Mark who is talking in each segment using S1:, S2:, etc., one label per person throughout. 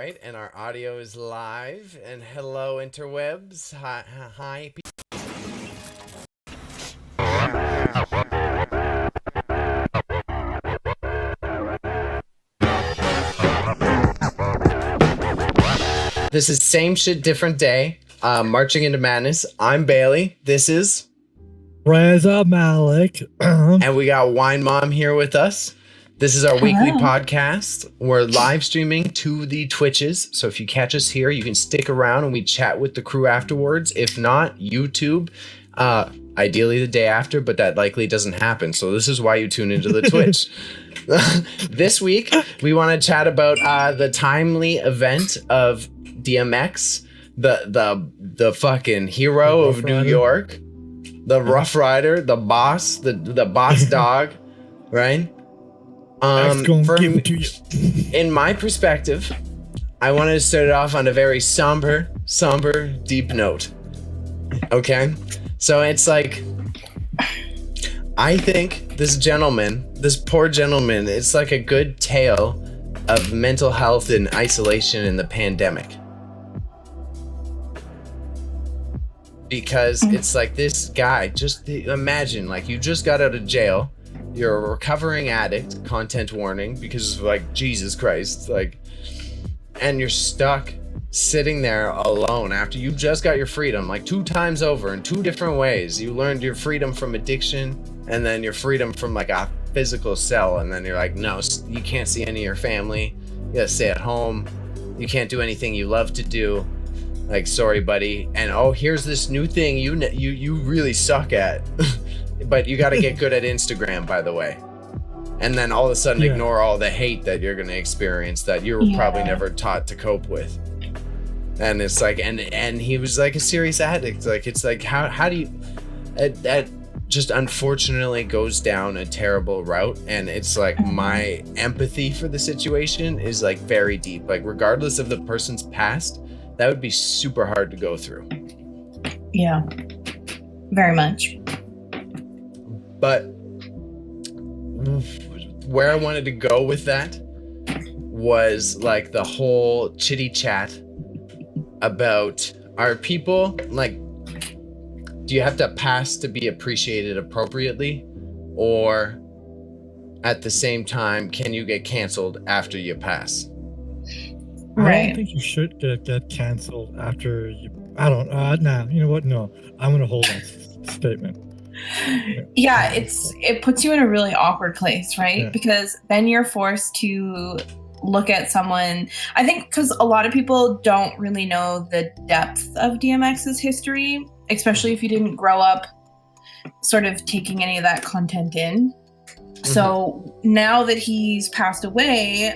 S1: right, and our audio is live. And hello, interwebs. Hi. This is Same Shit, Different Day. Marching into Madness. I'm Bailey. This is
S2: Raza Malik.
S1: And we got Wine Mom here with us. This is our weekly podcast. We're live streaming to the Twitches. So if you catch us here, you can stick around and we chat with the crew afterwards. If not, YouTube. Ideally the day after, but that likely doesn't happen. So this is why you tune into the Twitch. This week, we want to chat about the timely event of DMX, the fucking hero of New York, the Rough Rider, the boss, the boss dog, right? In my perspective, I wanted to start it off on a very somber, deep note. Okay? So it's like, I think this poor gentleman, it's like a good tale of mental health and isolation in the pandemic. Because it's like this guy, just imagine, like, you just got out of jail. You're a recovering addict, content warning, because like, Jesus Christ, like, and you're stuck sitting there alone after you just got your freedom, like 2 times over in 2 different ways. You learned your freedom from addiction and then your freedom from like a physical cell. And then you're like, no, you can't see any of your family. You gotta stay at home. You can't do anything you love to do. Like, sorry, buddy. And oh, here's this new thing you really suck at. But you got to get good at Instagram, by the way. And then all of a sudden ignore all the hate that you're going to experience that you were probably never taught to cope with. And it's like, and he was like a serious addict. Like, it's like, how do you, that just unfortunately goes down a terrible route. And it's like, my empathy for the situation is like very deep. Like, regardless of the person's past, that would be super hard to go through.
S3: Yeah, very much.
S1: But where I wanted to go with that was like the whole chitty chat about, are people like, do you have to pass to be appreciated appropriately? Or at the same time, can you get canceled after you pass?
S2: I don't think you should get canceled after you. I don't. Nah. You know what? No, I'm gonna hold that statement.
S3: Yeah, it puts you in a really awkward place, right?
S2: Yeah.
S3: Because then you're forced to look at someone. I think because a lot of people don't really know the depth of DMX's history, especially if you didn't grow up sort of taking any of that content in. So now that he's passed away,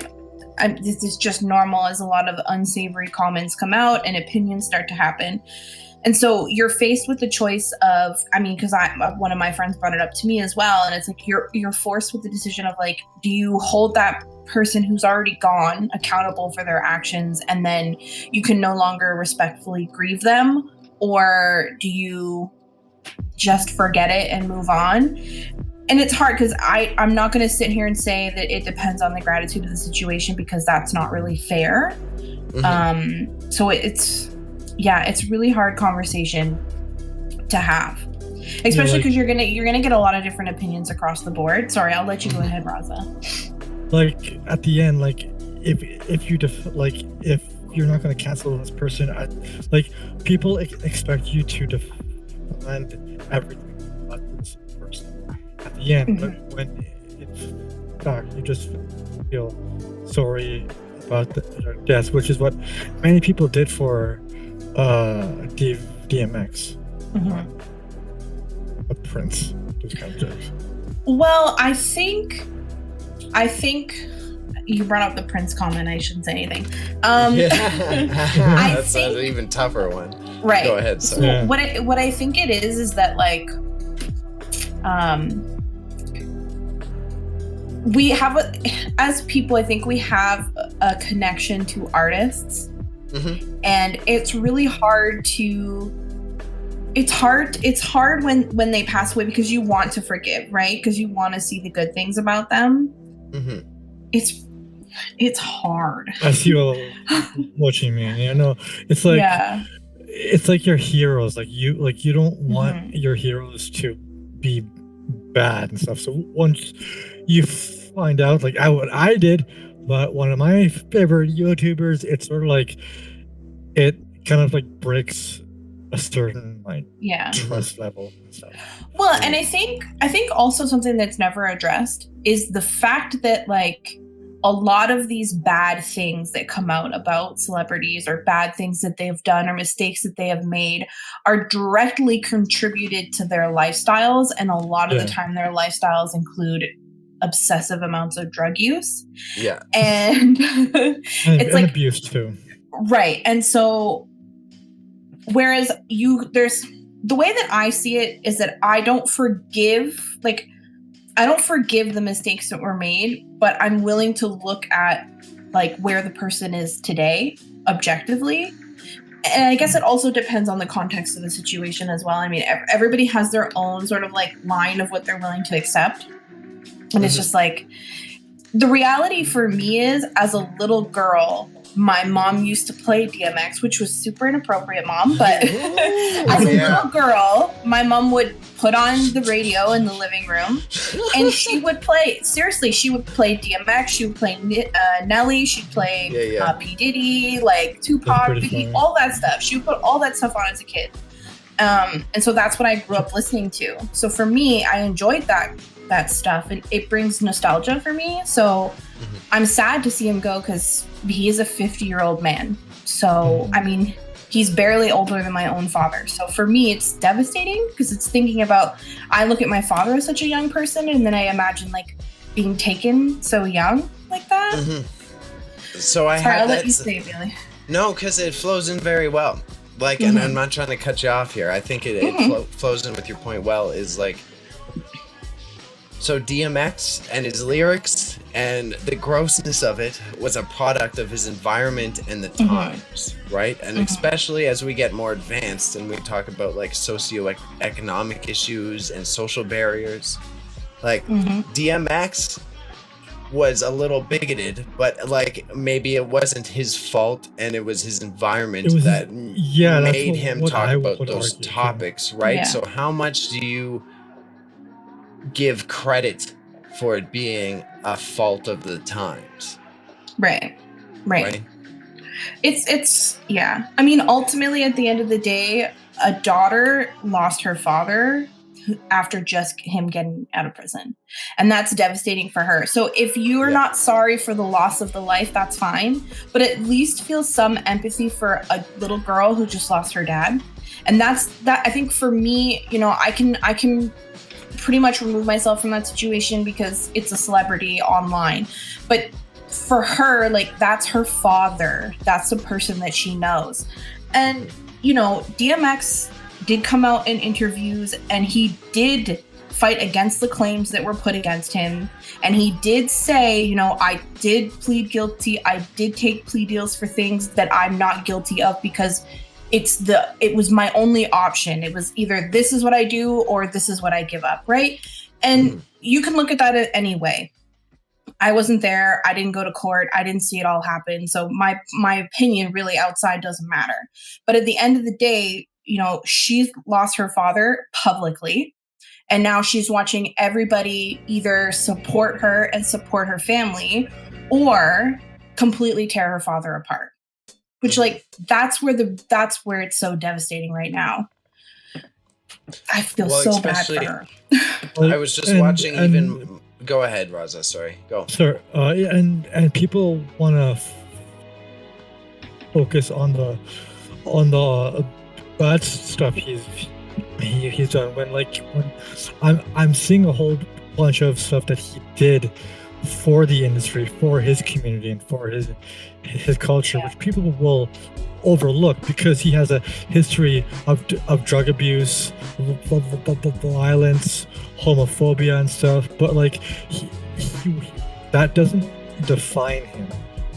S3: this is just normal as a lot of unsavory comments come out and opinions start to happen. And so you're faced with the choice of, I mean, because one of my friends brought it up to me as well. And it's like, you're forced with the decision of like, do you hold that person who's already gone accountable for their actions and then you can no longer respectfully grieve them? Or do you just forget it and move on? And it's hard because I'm not going to sit here and say that it depends on the gratitude of the situation because that's not really fair. So it's really hard conversation to have, especially because you're gonna get a lot of different opinions across the board. Sorry, I'll let you go ahead, Raza.
S2: Like at the end, like if you're not gonna cancel this person, like people expect you to defend everything about this person. At the end, when it's dark, you just feel sorry about their death, which is what many people did for DMX. Prince, those kind of jokes.
S3: Well, I think you brought up the Prince comment. I shouldn't say anything.
S1: That's an even tougher one.
S3: Right.
S1: Go ahead.
S3: So what I think it is that like, we have as people, I think we have a connection to artists. And it's really hard it's hard when they pass away because you want to forgive, right? Because you want to see the good things about them. It's It's hard.
S2: I see what you mean. You know, it's like
S3: Yeah.
S2: it's like your heroes. Like you don't want your heroes to be bad and stuff. So once you find out, like what I did, but one of my favorite YouTubers, it's sort of like it kind of like breaks a certain like trust level and stuff.
S3: Well, and I think also something that's never addressed is the fact that like a lot of these bad things that come out about celebrities or bad things that they've done or mistakes that they have made are directly contributed to their lifestyles. And a lot of the time their lifestyles include obsessive amounts of drug use.
S1: Yeah.
S3: And it's like
S2: abuse too.
S3: Right. And so whereas there's the way that I see it is that I don't forgive the mistakes that were made, but I'm willing to look at like where the person is today objectively. And I guess it also depends on the context of the situation as well. I mean, everybody has their own sort of like line of what they're willing to accept. And it's just like, the reality for me is, as a little girl, my mom used to play DMX, which was super inappropriate, Mom. But as a little girl, my mom would put on the radio in the living room, and she would play. Seriously, she would play DMX. She would play Nelly. She'd play P Diddy, like Tupac, Biggie, all that stuff. She would put all that stuff on as a kid, and so that's what I grew up listening to. So for me, I enjoyed that stuff, and it brings nostalgia for me. So I'm sad to see him go because he is a 50-year-old man. So, I mean, he's barely older than my own father. So for me, it's devastating because it's thinking about, I look at my father as such a young person, and then I imagine like being taken so young like that.
S1: So
S3: I'll let you say it, Bailey.
S1: No, because it flows in very well. Like, and I'm not trying to cut you off here. I think it flows in with your point well, is like, so DMX and his lyrics and the grossness of it was a product of his environment and the times, right? And especially as we get more advanced and we talk about like socioeconomic issues and social barriers, like DMX was a little bigoted, but like maybe it wasn't his fault and it was his environment that made him talk about those topics, right?
S3: Yeah.
S1: So how much do you give credit for it being a fault of the times?
S3: Right. It's I mean, ultimately at the end of the day, a daughter lost her father after just him getting out of prison, and that's devastating for her. So if you are not sorry for the loss of the life, that's fine, but at least feel some empathy for a little girl who just lost her dad. And that I think for me, you know, I can pretty much remove myself from that situation because it's a celebrity online. But for her, like, that's her father. That's the person that she knows. And, you know, DMX did come out in interviews and he did fight against the claims that were put against him. And he did say, you know, I did plead guilty. I did take plea deals for things that I'm not guilty of because it was my only option. It was either this is what I do or this is what I give up, right? And you can look at that any way. I wasn't there. I didn't go to court. I didn't see it all happen. So my opinion really outside doesn't matter. But at the end of the day, you know, she's lost her father publicly. And now she's watching everybody either support her and support her family or completely tear her father apart. Which, like, that's where it's so devastating right now. I feel so bad for her.
S1: I was just watching go ahead, Raza. Sorry, go.
S2: Sir, and people want to focus on the bad stuff he's done. When I'm seeing a whole bunch of stuff that he did for the industry, for his community, and for his culture, which people will overlook because he has a history of drug abuse, violence, homophobia, and stuff. But like, he that doesn't define him,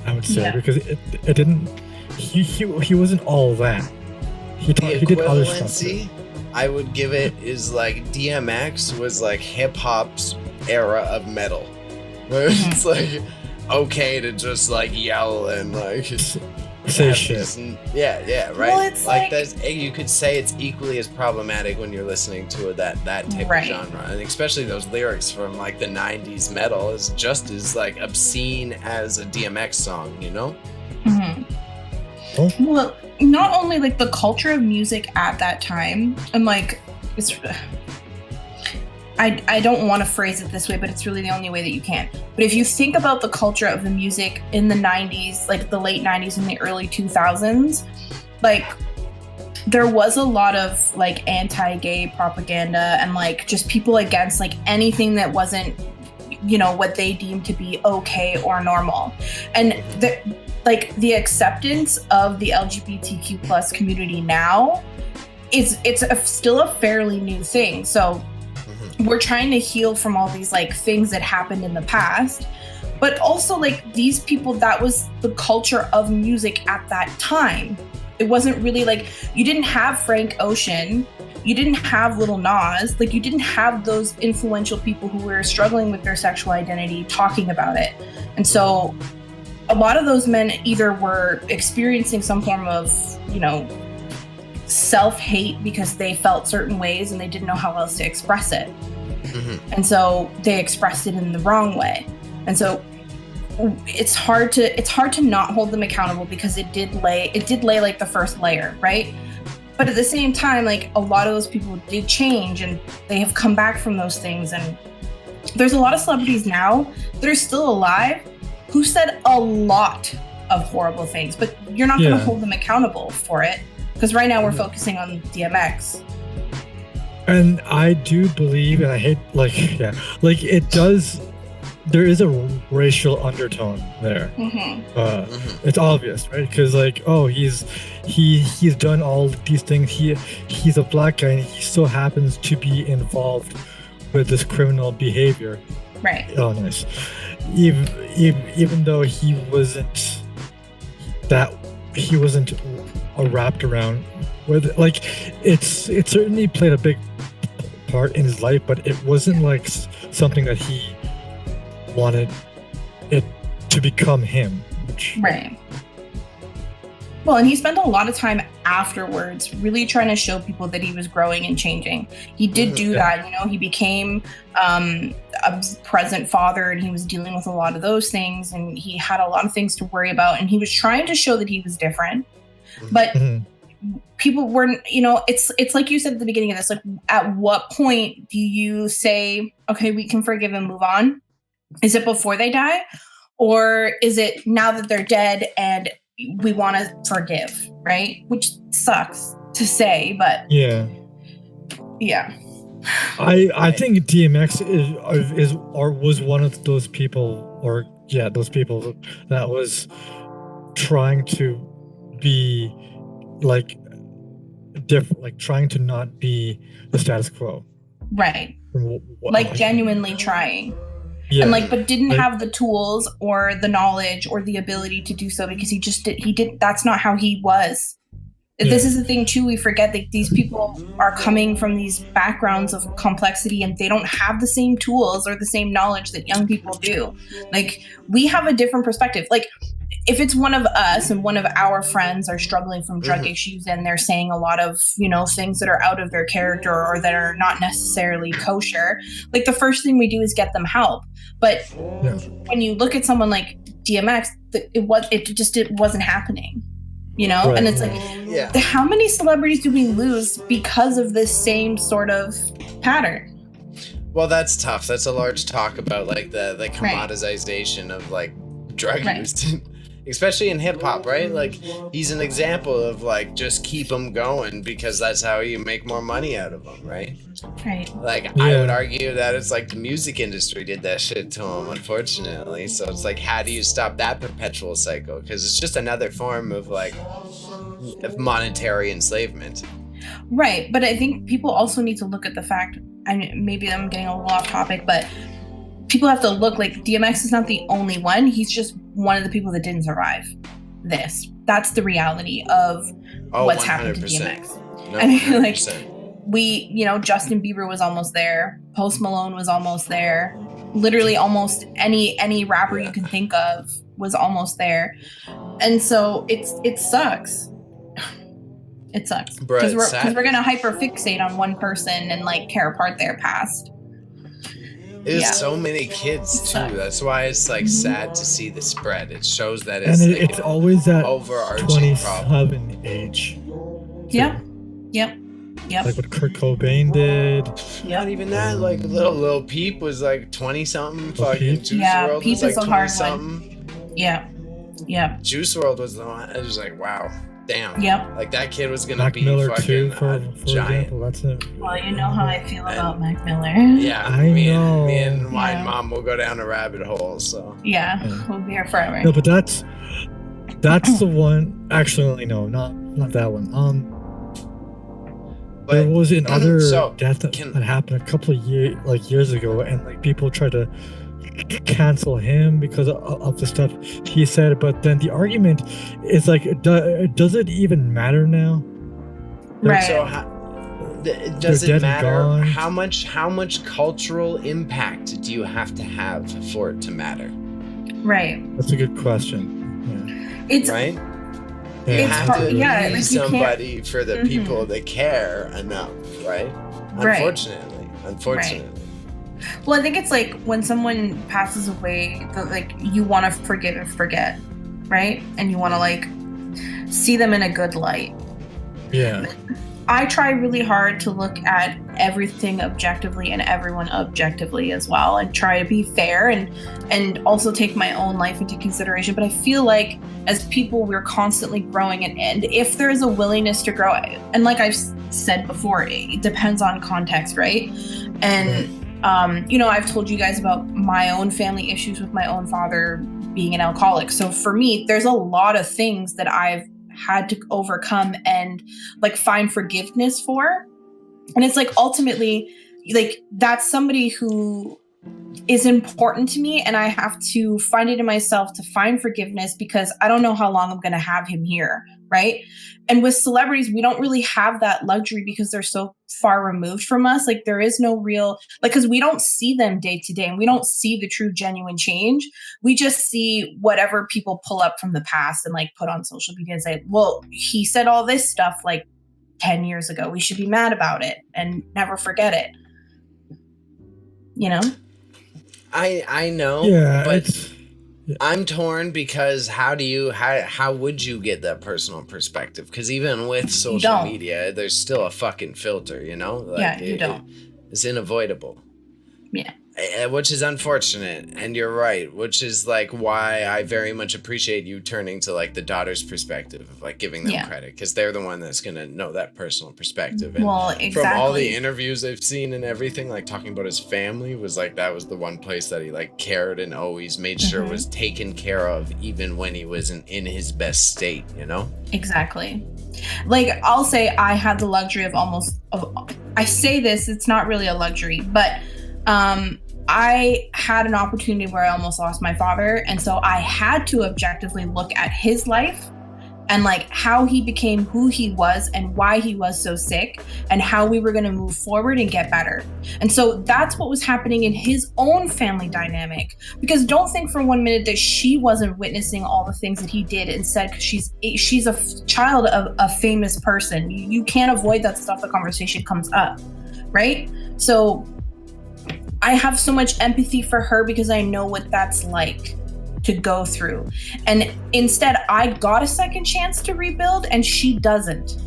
S2: I would say, because it didn't. He wasn't all that. He did other stuff.
S1: I would give it is like DMX was like hip hop's era of metal. It's like, okay to just like yell and like
S2: say shit.
S1: Yeah, right.
S3: Well, it's like
S1: that's, you could say it's equally as problematic when you're listening to that type of genre, and especially those lyrics from like the 90s metal is just as like obscene as a DMX song, you know?
S3: Mm-hmm.
S2: Oh.
S3: Well, not only like the culture of music at that time, and like it's I don't want to phrase it this way, but it's really the only way that you can. But if you think about the culture of the music in the 90s, like the late 90s and the early 2000s, like there was a lot of like anti-gay propaganda and like just people against like anything that wasn't, you know, what they deemed to be okay or normal. And like the acceptance of the LGBTQ plus community now it's still a fairly new thing. So we're trying to heal from all these like things that happened in the past, but also like these people, that was the culture of music at that time. It wasn't really like, you didn't have Frank Ocean, you didn't have Lil Nas, like you didn't have those influential people who were struggling with their sexual identity talking about it. And so a lot of those men either were experiencing some form of, you know, self-hate because they felt certain ways and they didn't know how else to express it. Mm-hmm. And so they expressed it in the wrong way. And so it's hard to not hold them accountable because it did lay like the first layer, right? But at the same time, like a lot of those people did change and they have come back from those things. And there's a lot of celebrities now that are still alive who said a lot of horrible things, but you're not going to hold them accountable for it. Because right now we're focusing on DMX.
S2: And I do believe, and I hate, it does, there is a racial undertone there. Mm-hmm. It's obvious, right? Because he's done all these things. He's a black guy and he still happens to be involved with this criminal behavior.
S3: Right.
S2: Oh, nice. Even though he wasn't wrapped around with it certainly played a big part in his life, but it wasn't like something that he wanted it to become him.
S3: Right. Well, and he spent a lot of time afterwards really trying to show people that he was growing and changing. He did do that, you know, he became a present father and he was dealing with a lot of those things and he had a lot of things to worry about and he was trying to show that he was different. But people weren't, you know, it's like you said at the beginning of this, like at what point do you say, okay, we can forgive and move on? Is it before they die? Or is it now that they're dead and we want to forgive, right? Which sucks to say, but yeah.
S2: I think DMX was one of those people, those people that was trying to be different, trying to not be the status quo, right?
S3: Genuinely trying. Yeah. And but didn't have the tools or the knowledge or the ability to do so because he did that's not how he was. Yeah. This is the thing too, we forget that these people are coming from these backgrounds of complexity and they don't have the same tools or the same knowledge that young people do. We have a different perspective. If it's one of us and one of our friends are struggling from drug issues and they're saying a lot of, you know, things that are out of their character or that are not necessarily kosher, the first thing we do is get them help. But when you look at someone like DMX, it wasn't happening, you know? Right. And it's how many celebrities do we lose because of this same sort of pattern?
S1: Well, that's tough. That's a large talk about the commoditization of drug use. Especially in hip hop, right? He's an example of just keep them going because that's how you make more money out of them, right?
S3: Right.
S1: I would argue that it's the music industry did that shit to him, unfortunately. So it's how do you stop that perpetual cycle? Because it's just another form of of monetary enslavement.
S3: Right, but I think people also need to look at the fact, and maybe I'm getting a little off topic, but people have to look DMX is not the only one. He's just one of the people that didn't survive this. That's the reality of what's 100%. Happened to DMX.
S1: No, I mean,
S3: Justin Bieber was almost there. Post Malone was almost there. literally almost any rapper you can think of was almost there. And so it sucks. It sucks because we're gonna hyper fixate on one person and like tear apart their past.
S1: There's so many kids too. That's why it's like sad to see the spread. It shows that
S2: it's always that
S1: overarching
S2: 27 age.
S3: Yep.
S2: Like what Kurt Cobain did.
S1: Not even that. Like Lil Peep was like 20 something. Fucking Juice WRLD
S3: Peep
S1: was like
S3: is a
S1: 20
S3: hard
S1: something.
S3: one. Yeah.
S1: Juice WRLD was the one. I was like, wow, damn.
S3: Yep.
S1: Like that kid was gonna
S2: Mac
S1: be
S2: Miller
S1: fucking
S2: too, for
S1: giant.
S2: example. That's it.
S3: Well, you know how I feel about Mac Miller.
S1: Yeah, me and Wine
S3: Yeah.
S1: Mom will go down a rabbit hole. So
S3: Yeah, we'll be here forever.
S2: No, but that's the one. Actually, no, not that one. There was another death that happened a couple of years ago, and like people tried to cancel him because of the stuff he said. But then the argument is like, does it even matter now?
S3: Right.
S1: So does it matter
S2: gone.
S1: how much cultural impact do you have for it to matter?
S3: Right.
S2: That's a good question.
S3: It's
S1: right.
S2: Yeah.
S1: You have to
S3: like
S1: be somebody for the people that care enough, right? Unfortunately.
S3: Right. Well, I think it's like when someone passes away, that like you want to forgive and forget, right? And you want to like see them in a good light.
S2: Yeah.
S3: I try really hard to look at everything objectively and everyone objectively as well, and try to be fair and also take my own life into consideration. But I feel like as people, we're constantly growing, and if there is a willingness to grow, and like I've said before, it depends on context, right? And I've told you guys about my own family issues with my own father being an alcoholic. So for me, there's a lot of things that I've had to overcome and like find forgiveness for. And it's like ultimately like that's somebody who is important to me, and I have to find it in myself to find forgiveness because I don't know how long I'm going to have him here, right? And with celebrities, we don't really have that luxury because they're so far removed from us. Like there is no real, like, because we don't see them day to day and we don't see the true genuine change. We just see whatever people pull up from the past and like put on social media and say, well, he said all this stuff like 10 years ago. We should be mad about it and never forget it. You know?
S1: I know, but I'm torn because how would you get that personal perspective? Because even with social media, there's still a fucking filter, you know? Like,
S3: you don't.
S1: It's unavoidable.
S3: Yeah.
S1: Which is unfortunate, and you're right, which is like why I very much appreciate you turning to like the daughter's perspective of like giving them credit, because they're the one that's gonna know that personal perspective. And from all the interviews I've seen and everything, like talking about his family was like that was the one place that he like cared and always made sure was taken care of, even when he wasn't in his best state, you know?
S3: Exactly. Like I'll say I had the luxury of I say this, it's not really a luxury, but I had an opportunity where I almost lost my father. And so I had to objectively look at his life and like how he became who he was and why he was so sick and how we were going to move forward and get better. And so that's what was happening in his own family dynamic, because don't think for 1 minute that she wasn't witnessing all the things that he did and said, because she's a child of a famous person. You can't avoid that stuff. The conversation comes up, right? So I have so much empathy for her because I know what that's like to go through. And instead, I got a second chance to rebuild and she doesn't.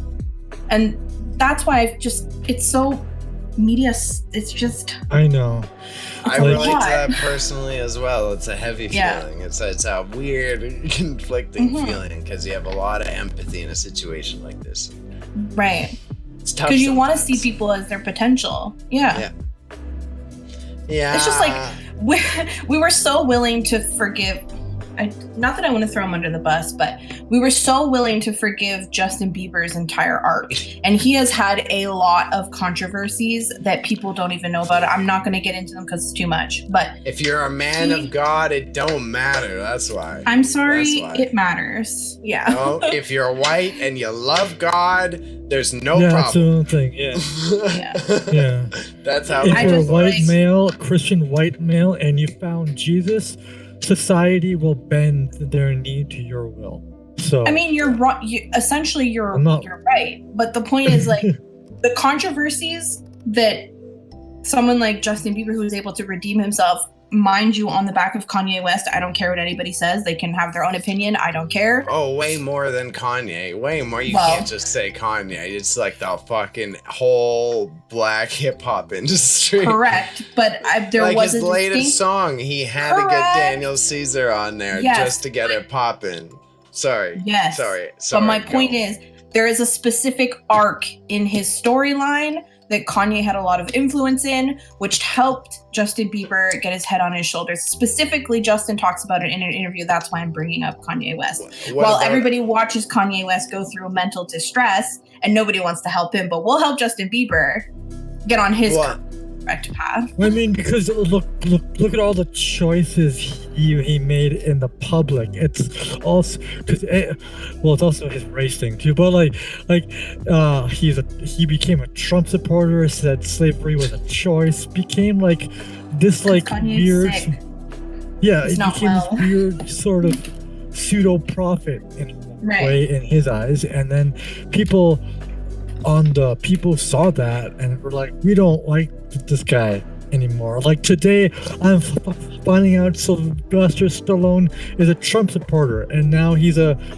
S3: And that's why it's so media, it's just...
S2: I know.
S1: I relate to that personally as well. It's a heavy feeling. It's a weird, conflicting feeling because you have a lot of empathy in a situation like this.
S3: Right.
S1: It's tough
S3: because you want to see people as their potential. Yeah.
S1: Yeah.
S3: It's just like we were so willing to forgive not that I want to throw him under the bus, but we were so willing to forgive Justin Bieber's entire arc. And he has had a lot of controversies that people don't even know about. I'm not going to get into them because it's too much. But
S1: if you're a man of God, it don't matter. That's why.
S3: I'm sorry, it matters. Yeah.
S1: No, if you're white and you love God, there's no
S2: That's the
S1: problem.
S2: only thing. Yeah. Yeah.
S1: That's how.
S2: If you're a white
S3: like-
S2: male, Christian white male, and you found Jesus, society will bend their knee to your will. So
S3: I mean, you're right. Essentially, you're right. But the point is, like, the controversies that someone like Justin Bieber, who is able to redeem himself, mind you, on the back of Kanye West, I don't care what anybody says. They can have their own opinion. I don't care.
S1: Oh, way more than Kanye. Way more. You can't just say Kanye. It's like the fucking whole black hip hop industry.
S3: Correct. But there
S1: like
S3: was
S1: his
S3: a
S1: latest song, he had to get Daniel Caesar on there just to get it popping. Sorry.
S3: Yes.
S1: Sorry.
S3: But my point is, there is a specific arc in his storyline that Kanye had a lot of influence in, which helped Justin Bieber get his head on his shoulders. Specifically, Justin talks about it in an interview. That's why I'm bringing up Kanye West. While everybody watches Kanye West go through mental distress and nobody wants to help him, but we'll help Justin Bieber get on his correct path.
S2: I mean, because look at all the choices he made in the public. It's also because it's also his race thing too. But he became a Trump supporter, said slavery was a choice, became like this like weird.
S3: Sick.
S2: Yeah,
S3: He's
S2: it became this weird sort of pseudo prophet in a way in his eyes, and then people saw that and were like, we don't like this guy anymore. Like today, I'm finding out Sylvester Stallone is a Trump supporter, and now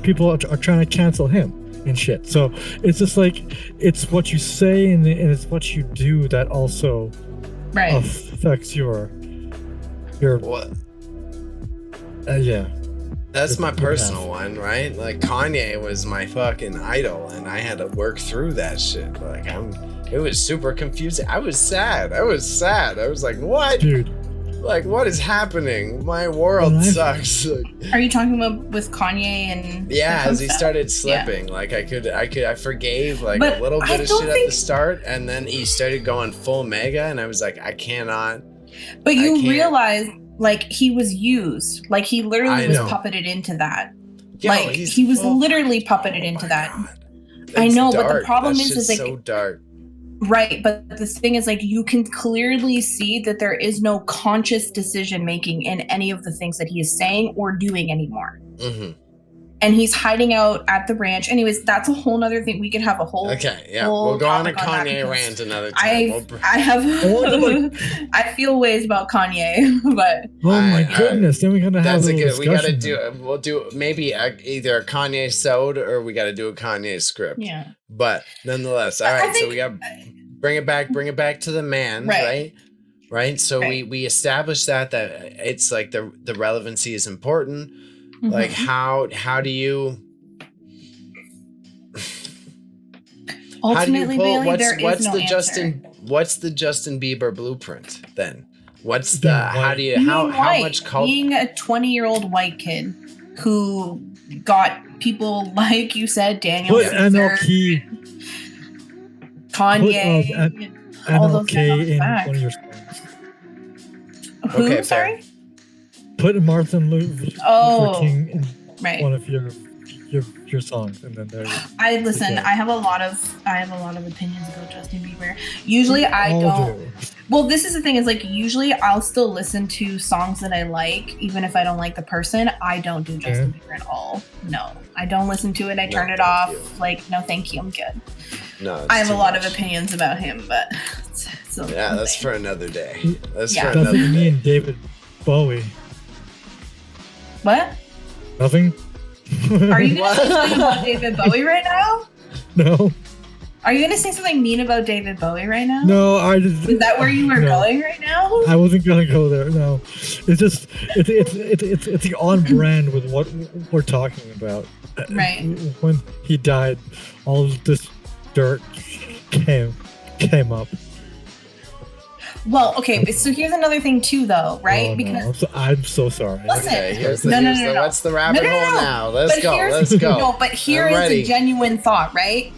S2: people are trying to cancel him and shit. So it's just like, it's what you say and it's what you do that also affects your
S1: what?
S2: Yeah.
S1: That's my personal one, right? Like Kanye was my fucking idol, and I had to work through that shit. Like it was super confusing. I was sad. I was like, what?
S2: Dude.
S1: Like, what is happening? My world sucks.
S3: Are you talking about with Kanye and?
S1: Yeah, as he started slipping, like I forgave like a little bit of shit at the start, and then he started going full mega, and I was like, I cannot.
S3: But you realize, like, he was used. Like, he literally was puppeted into that. Yo, like, he was literally puppeted into that. I know, dark. But the problem is like,
S1: so dark.
S3: Right, but the thing is, like, you can clearly see that there is no conscious decision making in any of the things that he is saying or doing anymore.
S1: Mm-hmm.
S3: And he's hiding out at the ranch. Anyways, that's a whole nother thing. We could have a whole
S1: we'll go on a Kanye rant another time.
S3: I feel ways about Kanye, but
S2: oh my goodness, then we're gonna have a discussion.
S1: We gotta we'll do maybe either a Kanye sode or we gotta do a Kanye script.
S3: Yeah.
S1: But nonetheless, all right. So we got bring it back to the man, right? So we established that it's like the relevancy is important. Mm-hmm. Like how do you
S3: ultimately,
S1: pull,
S3: Bailey,
S1: what's the Justin Bieber blueprint then? What's the how much culture?
S3: Being a 20-year-old white kid who got people like you said, Daniel Caesar, Kanye, all those
S2: in one of your songs.
S3: Who? Okay, sorry.
S2: Put Martin Luther King in one of your songs, and then there.
S3: I have a lot of opinions about Justin Bieber. Usually, I don't. Well, this is the thing: is like usually I'll still listen to songs that I like, even if I don't like the person. I don't do Justin Bieber at all. No, I don't listen to it. I turn it off. Like, no, thank you, I'm good.
S1: No,
S3: I have a lot of opinions about him, but
S1: that's for another day.
S2: That's me and David Bowie.
S3: What?
S2: Nothing.
S3: Are you going to say something about David Bowie right now?
S2: No.
S3: Are you going to say something mean about David Bowie right now?
S2: No, I just.
S3: Is that where you were going right now?
S2: I wasn't going to go there. No, it's just it's the on brand with what we're talking about.
S3: Right.
S2: When he died, all of this dirt came up.
S3: Well, okay, but so here's another thing too, though, right?
S2: Oh,
S3: Because
S2: no. I'm so sorry.
S3: Listen.
S1: Okay, here's
S3: No.
S1: what's the rabbit
S3: No.
S1: hole now? Let's
S3: But
S1: go.
S3: here's-
S1: Let's go.
S3: No, but here
S1: I'm
S3: is
S1: ready.
S3: a genuine thought, right?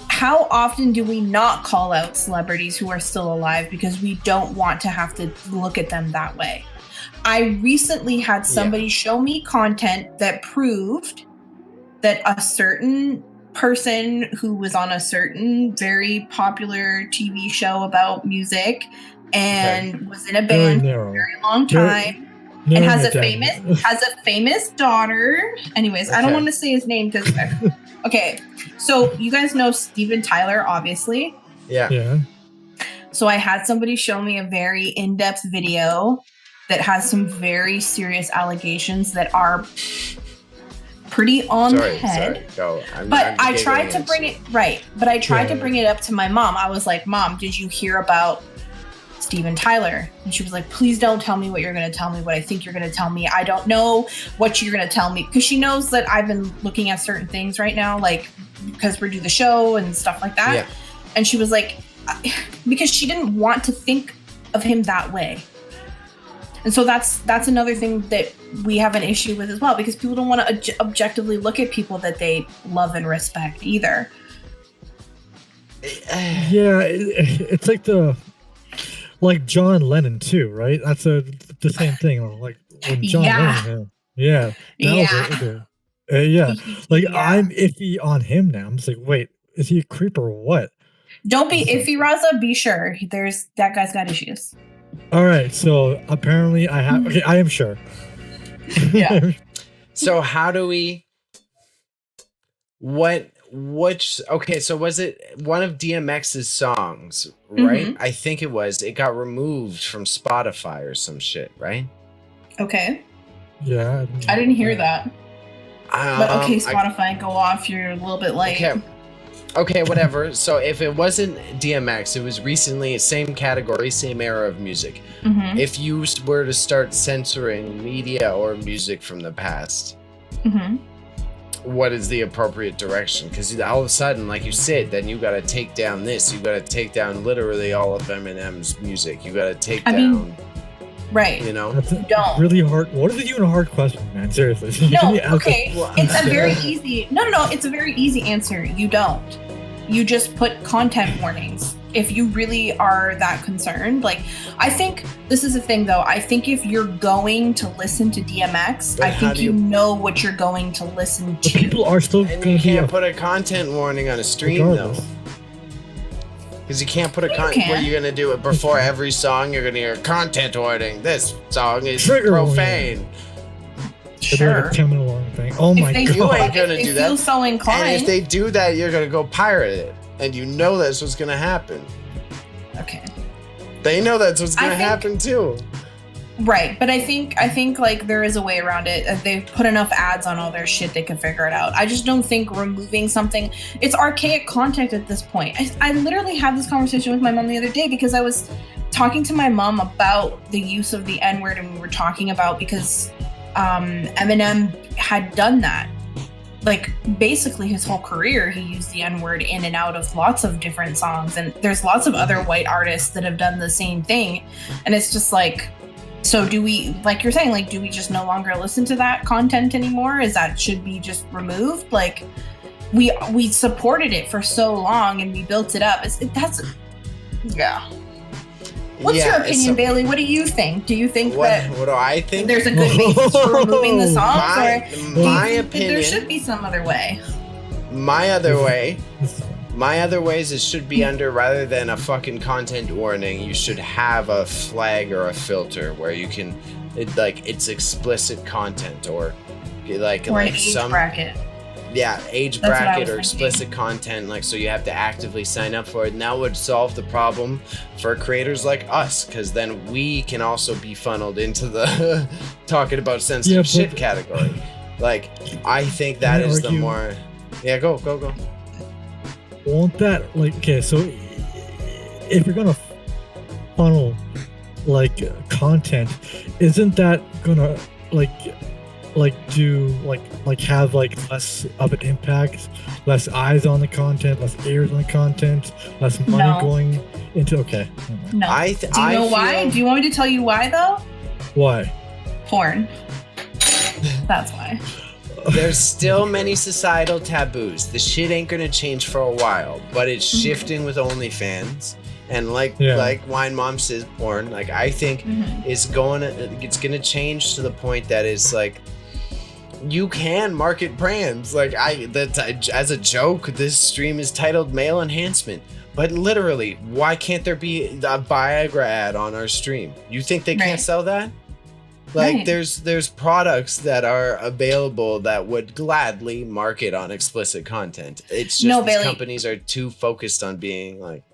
S3: How often do we not call out celebrities who are still alive because we don't want to have to look at them that way? I recently had somebody show me content that proved that a certain person who was on a certain very popular TV show about music and was in a band for a very long time and has a famous daughter. Anyways, I don't want to say his name because okay, so you guys know Steven Tyler, obviously.
S1: Yeah.
S3: So I had somebody show me a very in-depth video that has some very serious allegations that are pretty on the head.
S1: Go.
S3: But I tried to bring it right. But I tried to bring it up to my mom. I was like, Mom, did you hear about Steven Tyler? And she was like, please don't tell me what you're going to tell me, what I think you're going to tell me. I don't know what you're going to tell me. Because she knows that I've been looking at certain things right now, like because we do the show and stuff like that. Yeah. And she was like, because she didn't want to think of him that way. And so that's another thing that we have an issue with as well, because people don't want to objectively look at people that they love and respect either.
S2: Yeah, it's like John Lennon too, right? That's the same thing. Like when John Lennon, I'm iffy on him now. I'm just like, wait, is he a creep or what?
S3: Don't be iffy, Raza. Be sure. That guy's got issues.
S2: All right, so apparently I have. Okay, I am sure.
S3: Yeah.
S1: So how do we? Okay, so was it one of DMX's songs, right?
S3: Mm-hmm.
S1: I think it was. It got removed from Spotify or some shit, right?
S3: Okay.
S2: Yeah.
S3: I didn't hear that. But okay, Spotify, go off. You're a little bit late.
S1: Okay, whatever. So if it wasn't DMX, it was recently same category, same era of music.
S3: Mm-hmm.
S1: If you were to start censoring media or music from the past, what is the appropriate direction? Because all of a sudden, like you said, then you got to take down this. You got to take down literally all of Eminem's music. You got to take down.
S3: Right.
S1: You know?
S2: That's really hard. What is it even a hard question, man? Seriously.
S3: No, okay. It's a very easy... No. It's a very easy answer. You don't. You just put content warnings. If you really are that concerned. Like, I think... This is the thing, though. I think if you're going to listen to DMX, I think you know what you're going to listen to.
S2: People are still going to be...
S1: You can't put a content warning on a stream,
S2: regardless.
S1: though. Because you can't put a content where you're going to do it before every song. You're going to hear content warning. This song is profane.
S3: Sure.
S2: Oh my god.
S1: You ain't going to do that.
S3: Feel so inclined.
S1: And if they do that, you're going to go pirate it. And you know that's what's going to happen.
S3: Okay.
S1: They know that's what's going to happen too.
S3: Right, but I think like there is a way around it. They've put enough ads on all their shit, they can figure it out. I just don't think removing something, it's archaic content at this point. I literally had this conversation with my mom the other day because I was talking to my mom about the use of the N-word, and we were talking about because Eminem had done that. Like basically his whole career, he used the N-word in and out of lots of different songs, and there's lots of other white artists that have done the same thing, and it's just like, so do we, like you're saying, like, do we just no longer listen to that content anymore? Should be just removed? Like, we supported it for so long and we built it up. What's your opinion, Bailey? What do you think? Do you think
S1: what do I think?
S3: There's a good basis for removing the songs,
S1: my opinion,
S3: there should be some other way?
S1: My other way is it should be under, rather than a fucking content warning, you should have a flag or a filter where you can, it's explicit content or
S3: an age bracket.
S1: Yeah, age bracket or explicit content, like, so you have to actively sign up for it. And that would solve the problem for creators like us, because then we can also be funneled into the talking about sensitive shit category. Like, I think that is the more... Yeah, go.
S2: Won't that, like, okay, so if you're gonna funnel like content, isn't that gonna like have less of an impact, less eyes on the content, less ears on the content, less money going into. Okay.
S3: No. Do you know why? Do you want me to tell you why though?
S2: Why?
S3: Porn. That's why.
S1: There's still many societal taboos. The shit ain't gonna change for a while, but it's shifting with OnlyFans. And like Wine Mom says, porn. Like I think it's gonna change to the point that it's like you can market brands. Like as a joke, this stream is titled Male Enhancement. But literally, why can't there be a Viagra ad on our stream? You think they can't sell that? Like there's products that are available that would gladly market on explicit content. It's just these companies are too focused on being like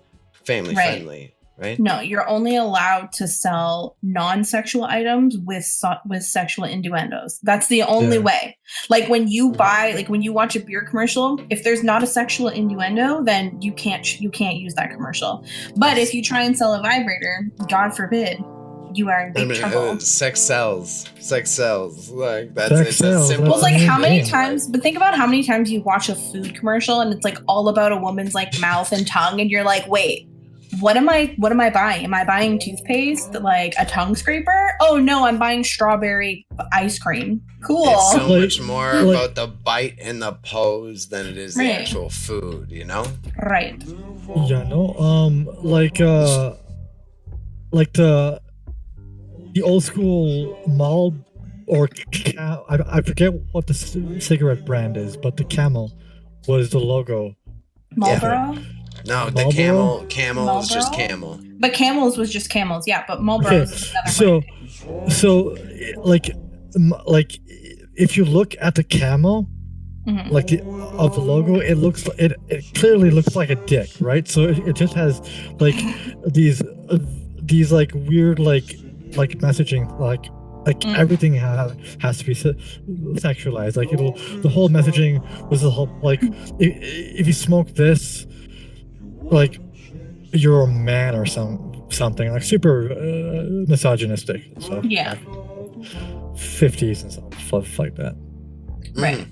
S1: family friendly, right? No, you're only allowed to sell non-sexual items with sexual innuendos. That's the only way. Like when you when you watch a beer commercial, if there's not a sexual innuendo, then you can't use that commercial. But if you try and sell a vibrator, God forbid, you are in big trouble. Sex sells. Like that's as simple. Well, like how many times? But think about how many times you watch a food commercial and it's like all about a woman's like mouth and tongue, and you're like, wait, what am I buying? Am I buying toothpaste, like a tongue scraper? Oh no, I'm buying strawberry ice cream. Cool. It's so much more about the bite and the pose than it is the actual food, you know? Right.
S2: Yeah, no. The old school Mal or I forget what the cigarette brand is, but the Camel was the logo.
S3: Marlboro?
S1: Yeah. No, the Camel is just Camel.
S3: But Camels was just Camels, yeah. But Marlboro's is another brand.
S2: So like if you look at the Camel, like of the logo, it clearly looks like a dick, right? So it just has like these like weird like messaging, like everything has to be sexualized. Like the whole messaging was the whole like if you smoke this, like you're a man or something like super misogynistic. So 50s and stuff like that.
S3: Right.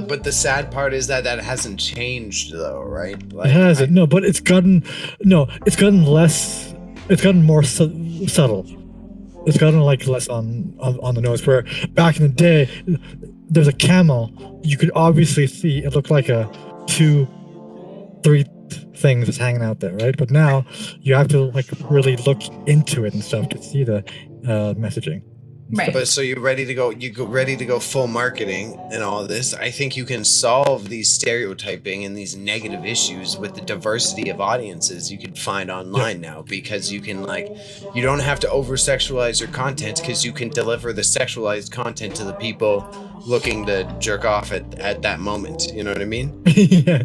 S1: But the sad part is that hasn't changed though, right? Like,
S2: it hasn't. No, but it's gotten less. It's gotten more subtle. It's gotten like less on the nose. Where back in the day, there's a camel. You could obviously see it looked like a 2-3 things just hanging out there, right? But now you have to like really look into it and stuff to see the messaging.
S1: Right. But so you're ready to go. You go ready to go full marketing and all this. I think you can solve these stereotyping and these negative issues with the diversity of audiences you can find online now, because you can you don't have to over sexualize your content, because you can deliver the sexualized content to the people looking to jerk off at that moment. You know what I mean?
S2: Yeah.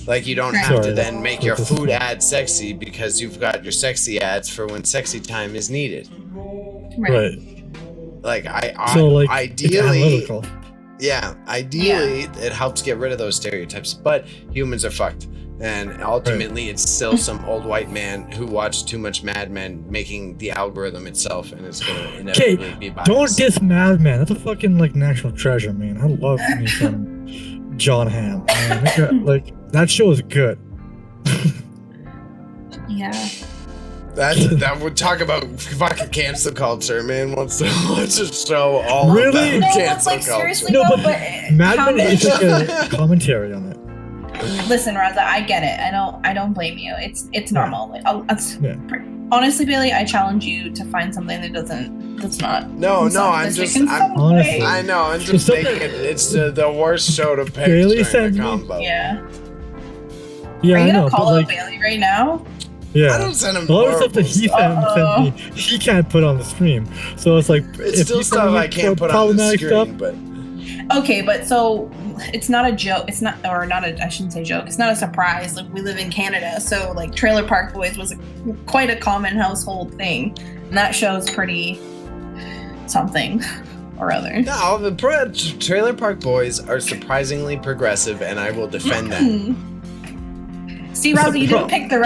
S1: Like you don't have to then make your food ad sexy, because you've got your sexy ads for when sexy time is needed.
S2: Right.
S1: Like
S2: ideally,
S1: it helps get rid of those stereotypes, but humans are fucked, and ultimately it's still some old white man who watched too much Mad Men making the algorithm itself, and it's gonna inevitably be biased.
S2: Don't diss Mad Men. That's a fucking national treasure, man. I love me some John Hamm. Man. That show is good.
S3: Yeah.
S1: That would talk about fucking cancel culture, man. Wants to show all
S2: really?
S1: About
S3: cancel culture. Seriously,
S2: no, but Mad Men is like a commentary on it.
S3: Listen, Raza, I get it. I don't blame you. It's normal. Honestly, Bailey, I challenge you to find something that's not.
S1: No, I'm just making it. It's the worst show to pick
S2: Bailey
S1: during the combo.
S3: Yeah.
S2: Yeah,
S3: are you gonna call out Bailey right now?
S2: Yeah,
S1: I don't send him
S2: a lot of stuff that he sent me, he can't put on the stream. So it's like
S1: it's still stuff I can't put on the screen. But
S3: okay, but so it's not a joke. It's not, or not a. I shouldn't say joke. It's not a surprise. Like we live in Canada, so like Trailer Park Boys was quite a common household thing, and that show's pretty something or other.
S1: No, the Trailer Park Boys are surprisingly progressive, and I will defend that.
S3: See, Raza, you didn't pick the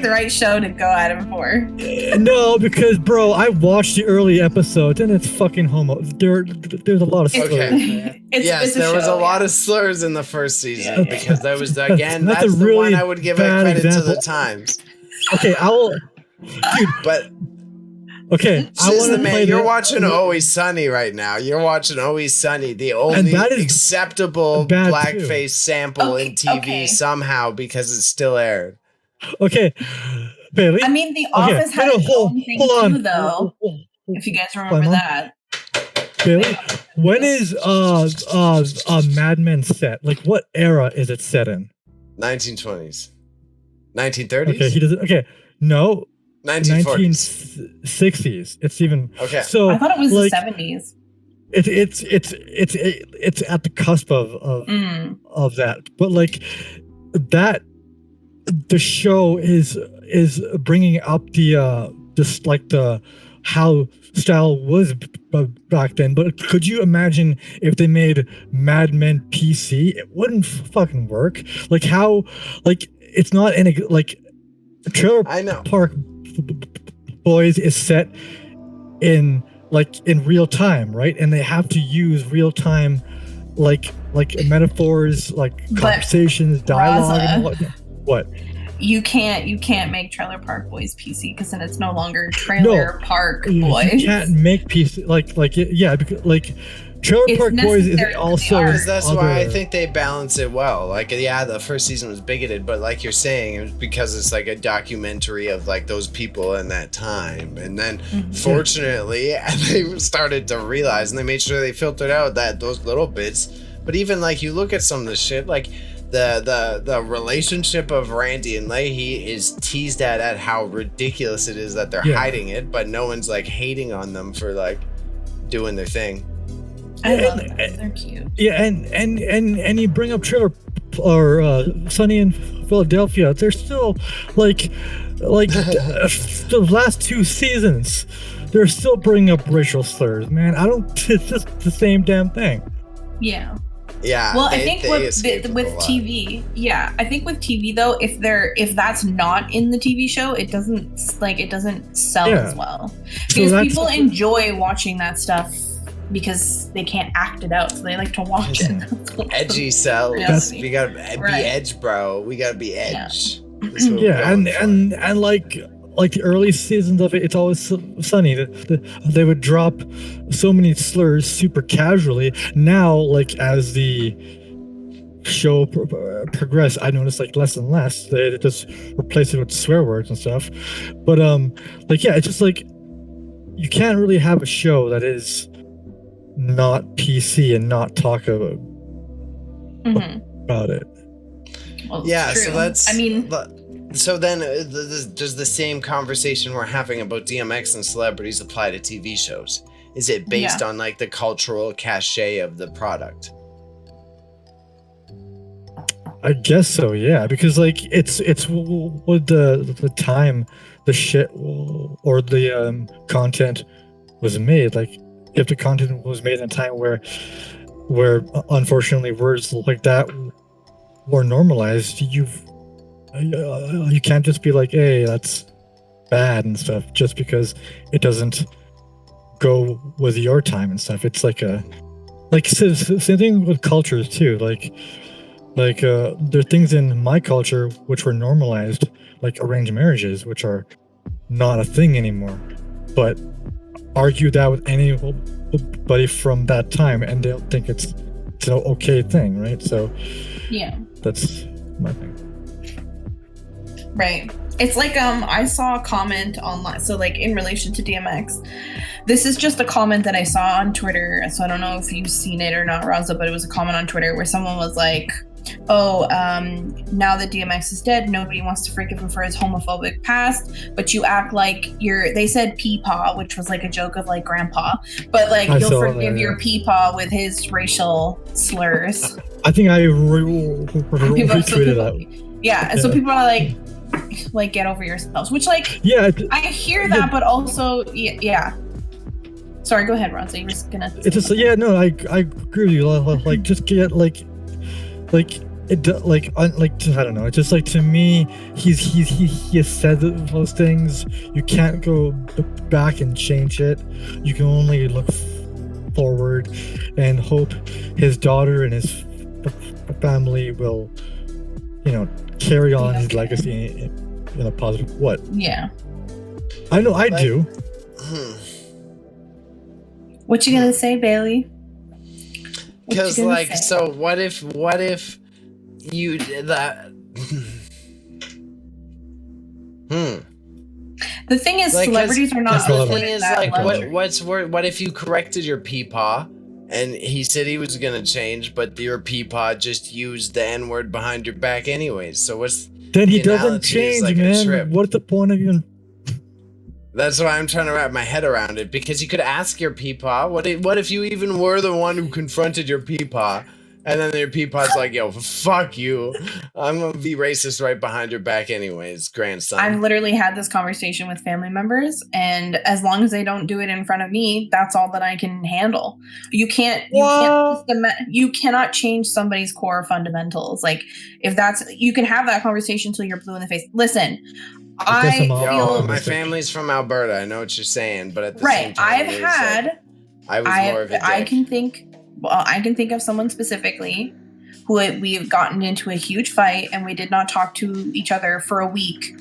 S3: right show to go at him for.
S2: No, because bro, I watched the early episodes and it's fucking homo. There's a lot of slurs.
S1: Okay. Yes, there was a lot of slurs in the first season because that was again that's the
S2: really
S1: one I would give a credit to the Times.
S2: Okay, dude,
S1: but.
S2: Okay,
S1: You're watching Always Sunny right now. You're watching Always Sunny, the only acceptable blackface sample in TV somehow because it's still aired.
S2: Okay, Bailey.
S3: I mean, The Office had its own thing too, though. If you guys remember that.
S2: Bailey, when is Mad Men set? Like, what era is it set in?
S1: 1920s, 1930s.
S2: Okay, he doesn't. Okay, no.
S1: 1960s.
S2: It's even
S1: okay.
S2: So
S3: I thought it was the 70s.
S2: It's at the cusp of that, but like that, the show is bringing up the just like the how style was back then. But could you imagine if they made Mad Men PC? It wouldn't fucking work. Like how, like it's not any like Trailer Park Boys is set in real time, right? And they have to use real time like metaphors, like conversations, dialogue, and what?
S3: You can't make Trailer Park Boys PC because then it's no longer Trailer Park Boys.
S2: You can't make PC because Trailer Park Boys is also
S1: because that's why I think they balance it well. Like, yeah, the first season was bigoted, but like you're saying, it was because it's like a documentary of like those people in that time. And then fortunately they started to realize and they made sure they filtered out those little bits. But even like you look at some of the shit, like the relationship of Randy and Leahy is teased at how ridiculous it is that they're hiding it, but no one's like hating on them for like doing their thing.
S3: I love them. They're cute.
S2: Yeah, and you bring up Trailer or Sunny in Philadelphia. They're still like the last two seasons. They're still bringing up racial slurs, man. It's just the same damn thing.
S3: Yeah.
S1: Yeah.
S3: Well, I think with TV, I think with TV though, if that's not in the TV show, it doesn't sell as well because people enjoy watching that stuff. Because they can't act it out, so they like to watch it.
S1: Edgy sells. We gotta be edge, bro. We gotta be edge.
S2: Yeah, and like the early seasons of it, It's Always Sunny. They would drop so many slurs super casually. Now, like as the show progressed, I noticed like less and less. They just replace it with swear words and stuff. But it's just like you can't really have a show that is not PC and not talk about it.
S3: Well,
S1: yeah, so that's. I mean, so then does the same conversation we're having about DMX and celebrities apply to TV shows? Is it based on like the cultural cachet of the product?
S2: I guess so, yeah, because like it's with the time the shit or the content was made, like. If the content was made in a time where unfortunately words like that were normalized, you can't just be like, hey, that's bad and stuff just because it doesn't go with your time and stuff. It's like same thing with cultures too. Like there are things in my culture which were normalized, like arranged marriages, which are not a thing anymore. But argue that with anybody from that time and they'll think it's an okay thing, right? So
S3: yeah,
S2: that's my thing.
S3: Right. It's like I saw a comment online, so like in relation to DMX, this is just a comment that I saw on Twitter, so I don't know if you've seen it or not, Raza, but it was a comment on Twitter where someone was like, now that DMX is dead, nobody wants to forgive him for his homophobic past, but you act like they said peepaw, which was like a joke of like grandpa, but like you'll forgive your peepaw with his racial slurs.
S2: I think I retweeted that.
S3: Yeah, and so people are like get over yourselves, which like I hear that, but also yeah. Sorry, go ahead, Raza. You were gonna.
S2: It's just I agree with you. Like just get like like I don't know. It's just like, to me, he has said those things. You can't go back and change it. You can only look forward and hope his daughter and his family will, carry on his legacy in a positive. What?
S3: Yeah.
S2: I know. I do.
S3: What you gonna say, Bailey?
S1: Because so what if you did that?
S3: The thing is, celebrities are not.
S1: The thing is, what if you corrected your peepaw, and he said he was gonna change, but your peepaw just used the N-word behind your back anyways? So what's
S2: then he doesn't change, man? What's the point of even?
S1: That's why I'm trying to wrap my head around it, because you could ask your peepaw, what if you even were the one who confronted your peepaw, and then your peepaw's like, yo, fuck you, I'm gonna be racist right behind your back anyways, grandson.
S3: I've literally had this conversation with family members, and as long as they don't do it in front of me, that's all that I can handle. You cannot change somebody's core fundamentals. Like, if that's, you can have that conversation till you're blue in the face. Listen,
S1: my family's from Alberta. I know what you're saying, but at the same time, I can think of someone specifically who we've gotten into a huge fight, and we did not talk to each other for a week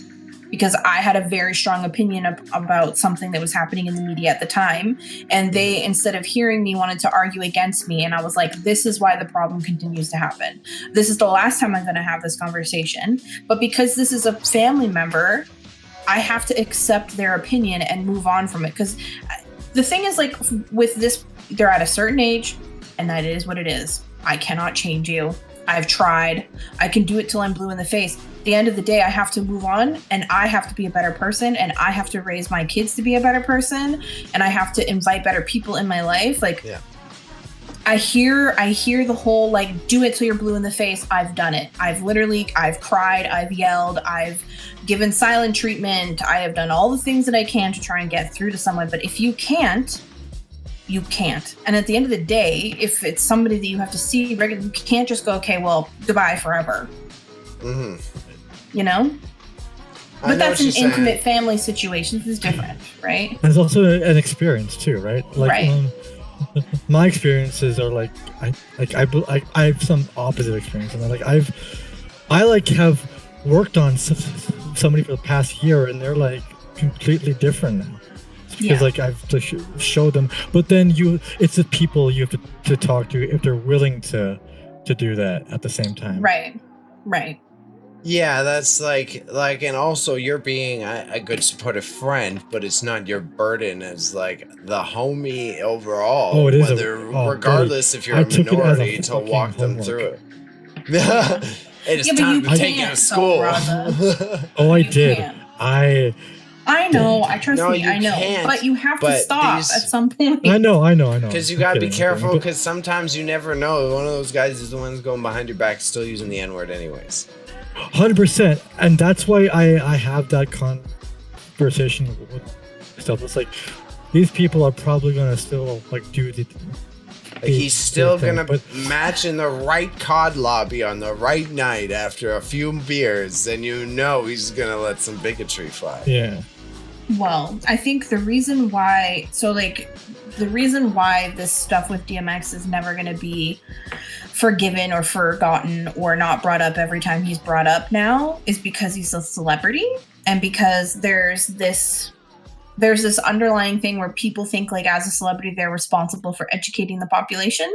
S1: because I had a very strong opinion about something that was happening in the media at the time, and they, instead of hearing me, wanted to argue against me. And I was like, this is why the problem continues to happen. This is the last time I'm going to have this conversation. But because this is a family member, I have to accept their opinion and move on from it. Because the thing is, like, with this, they're at a certain age, and that is what it is. I cannot change you. I've tried. I can do it till I'm blue in the face. At the end of the day, I have to move on, and I have to be a better person, and I have to raise my kids to be a better person, and I have to invite better people in my life. Like, yeah. I hear the whole, like, do it till you're blue in the face. I've done it. I've cried. I've yelled. I've given silent treatment. I have done all the things that I can to try and get through to someone. But if you can't, you can't. And at the end of the day, if it's somebody that you have to see regularly, you can't just go, okay, well, goodbye forever. Mm-hmm. You know? But that's an intimate family situation. This is different, right?
S2: There's also an experience too, right? Like, right. My experiences are like, I have some opposite experience, and I have worked on somebody for the past year, and they're like completely different now. Because like I've to show them, but then it's the people you have to talk to if they're willing to do that at the same time.
S3: Right.
S1: Yeah, that's like, and also you're being a good supportive friend, but it's not your burden as like the homie overall.
S2: Oh, it is.
S1: Regardless if you're a minority, to walk them through it. It's time to take you to school.
S2: Oh, I did.
S3: I know. I trust me. I know. But you have to stop at some point.
S2: I know.
S1: Because you gotta be careful. Because sometimes you never know. One of those guys is the one who's going behind your back, still using the N-word, anyways.
S2: 100%, and that's why I have that conversation with stuff. It's like these people are probably gonna still like do the.
S1: He's still gonna match in the right COD lobby on the right night after a few beers, and he's gonna let some bigotry fly.
S2: Yeah.
S3: Well, I think the reason why this stuff with DMX is never gonna be forgiven or forgotten or not brought up every time he's brought up now is because he's a celebrity, and because there's this underlying thing where people think like as a celebrity they're responsible for educating the population,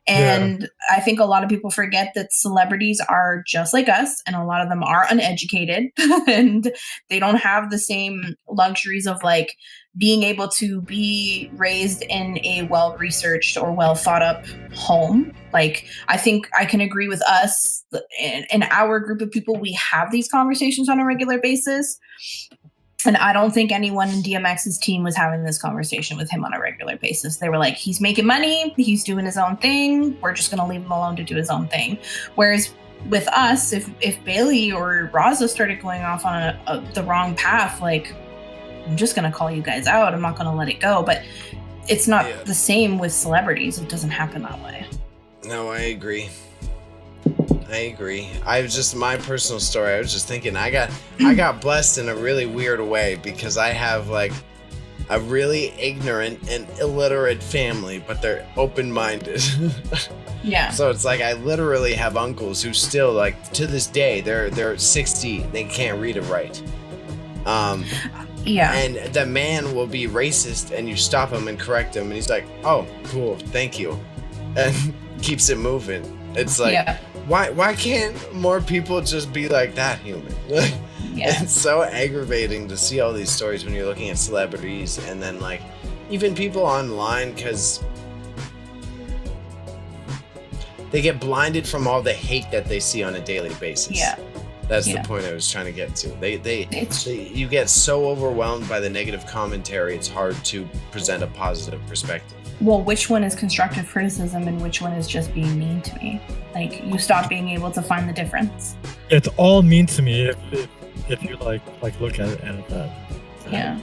S3: and I think a lot of people forget that celebrities are just like us, and a lot of them are uneducated and they don't have the same luxuries of like being able to be raised in a well-researched or well-thought-up home. Like, I think I can agree with us in our group of people, we have these conversations on a regular basis. And I don't think anyone in DMX's team was having this conversation with him on a regular basis. They were like, he's making money, he's doing his own thing, we're just going to leave him alone to do his own thing. Whereas with us, if Bailey or Raza started going off on the wrong path, like, I'm just going to call you guys out. I'm not going to let it go. But it's not the same with celebrities. It doesn't happen that way.
S1: No, I agree. I agree. I was just my personal story. I was just thinking I got blessed in a really weird way because I have like a really ignorant and illiterate family, but they're open-minded.
S3: Yeah.
S1: So it's like I literally have uncles who still like to this day they're 60, they can't read or write.
S3: Yeah.
S1: And the man will be racist and you stop him and correct him and he's like, "Oh, cool, thank you." And keeps it moving. It's like why can't more people just be like that human?
S3: Yeah.
S1: It's so aggravating to see all these stories when you're looking at celebrities and then like even people online because they get blinded from all the hate that they see on a daily basis.
S3: Yeah.
S1: That's the point I was trying to get to. You get so overwhelmed by the negative commentary, it's hard to present a positive perspective.
S3: Well, which one is constructive criticism and which one is just being mean to me? Like, you stop being able to find the difference.
S2: It's all mean to me if you like look at it and that.
S3: Yeah.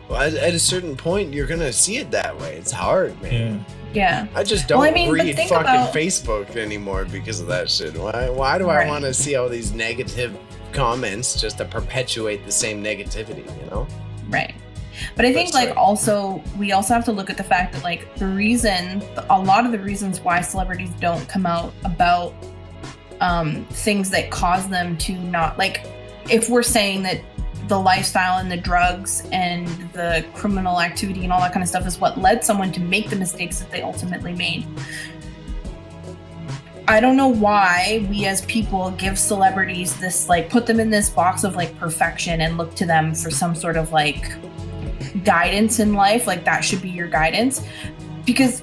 S1: Well, at a certain point, you're gonna see it that way. It's hard, man.
S3: Yeah.
S1: I just don't read fucking Facebook anymore because of that shit. Why do I want to see all these negative comments just to perpetuate the same negativity, you know? Right.
S3: But I think we also have to look at the fact that like a lot of the reasons why celebrities don't come out about things that cause them to not, like, if we're saying that the lifestyle and the drugs and the criminal activity and all that kind of stuff is what led someone to make the mistakes that they ultimately made. I don't know why we as people give celebrities this, like, put them in this box of like perfection and look to them for some sort of like guidance in life. Like that should be your guidance, because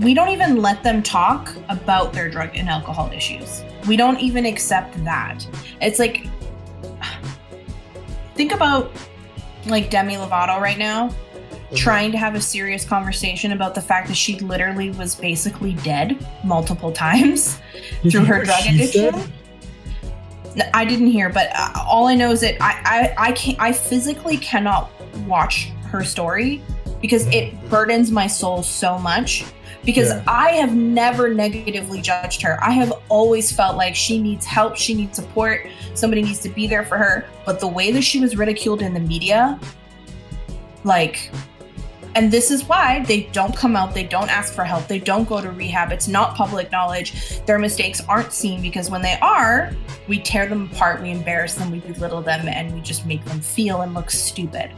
S3: we don't even let them talk about their drug and alcohol issues. We don't even accept that. It's like, think about like Demi Lovato right now, trying to have a serious conversation about the fact that she literally was basically dead multiple times through her drug addiction. I didn't hear, but all I know is that I physically cannot watch her story because it burdens my soul so much. Because I have never negatively judged her. I have always felt like she needs help, she needs support, somebody needs to be there for her. But the way that she was ridiculed in the media, like, and this is why they don't come out, they don't ask for help, they don't go to rehab, it's not public knowledge. Their mistakes aren't seen because when they are, we tear them apart, we embarrass them, we belittle them, and we just make them feel and look stupid.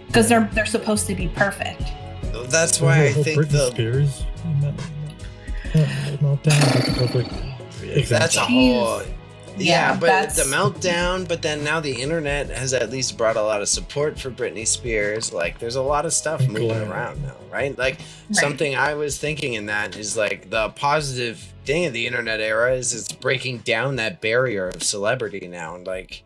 S3: Because they're supposed to be perfect.
S1: That's why I think
S2: Britney Spears meltdown.
S1: That's a whole. Yeah, but the meltdown. But then now the internet has at least brought a lot of support for Britney Spears. Like, there's a lot of stuff moving around now, right? Like, something I was thinking in that is like the positive thing of the internet era is it's breaking down that barrier of celebrity now, and like.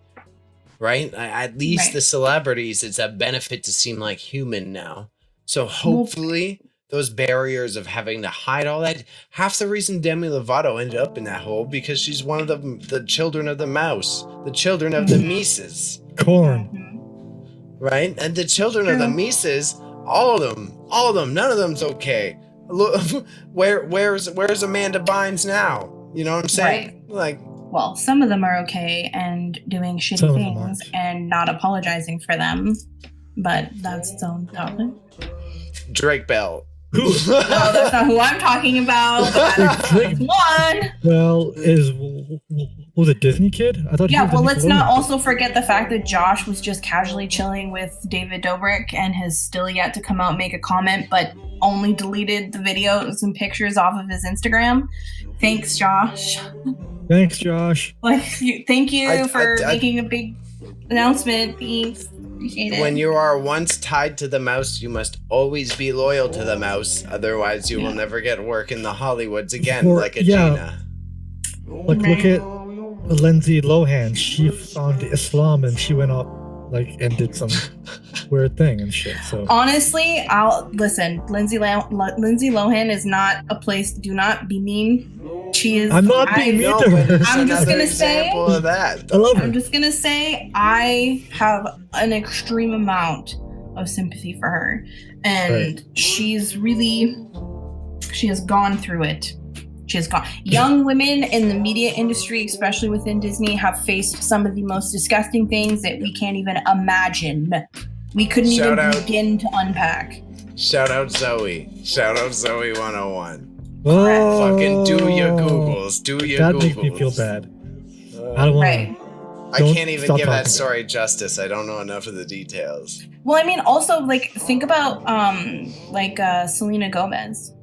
S1: Right? At least the celebrities, it's a benefit to seem like human now. So hopefully those barriers of having to hide all that. Half the reason Demi Lovato ended up in that hole because she's one of the children of the mouse, the children of the Mises.
S2: Corn.
S1: Right? And the children of the Mises, all of them, none of them's okay. Look, where's Amanda Bynes now? You know what I'm saying? Like,
S3: well, some of them are okay and doing shitty things and not apologizing for them, but that's its own topic.
S1: Drake Bell.
S3: No, that's not who I'm talking about. But one.
S2: Well, was it Disney Kid? I thought.
S3: Yeah. Well, let's not also forget the fact that Josh was just casually chilling with David Dobrik and has still yet to come out and make a comment, but only deleted the videos and pictures off of his Instagram. Thanks, Josh.
S2: Thanks, Josh.
S3: Thank you for making a big announcement. Thanks. Appreciate it.
S1: When you are once tied to the mouse, you must always be loyal to the mouse. Otherwise, you will never get work in the Hollywoods again, like a Gina.
S2: Like, look at Lindsay Lohan. She found Islam and she went up and did some weird thing and shit. So honestly,
S3: I'll listen. Lindsay Lohan is not a place. Do not be mean. She is.
S2: I'm not being mean to her.
S3: I'm just gonna say.
S1: Of that.
S2: I love her.
S3: I'm just gonna say I have an extreme amount of sympathy for her, and she has gone through it. She has gone. Young women in the media industry, especially within Disney, have faced some of the most disgusting things that we can't even imagine. We couldn't even begin to unpack.
S1: Shout out Zoe. Shout out Zoe 101.
S2: Oh,
S1: fucking do your Googles.
S2: That makes me feel bad. I don't want to.
S1: I can't even give that story justice. I don't know enough of the details.
S3: Well, I mean, also, like, think about, Selena Gomez.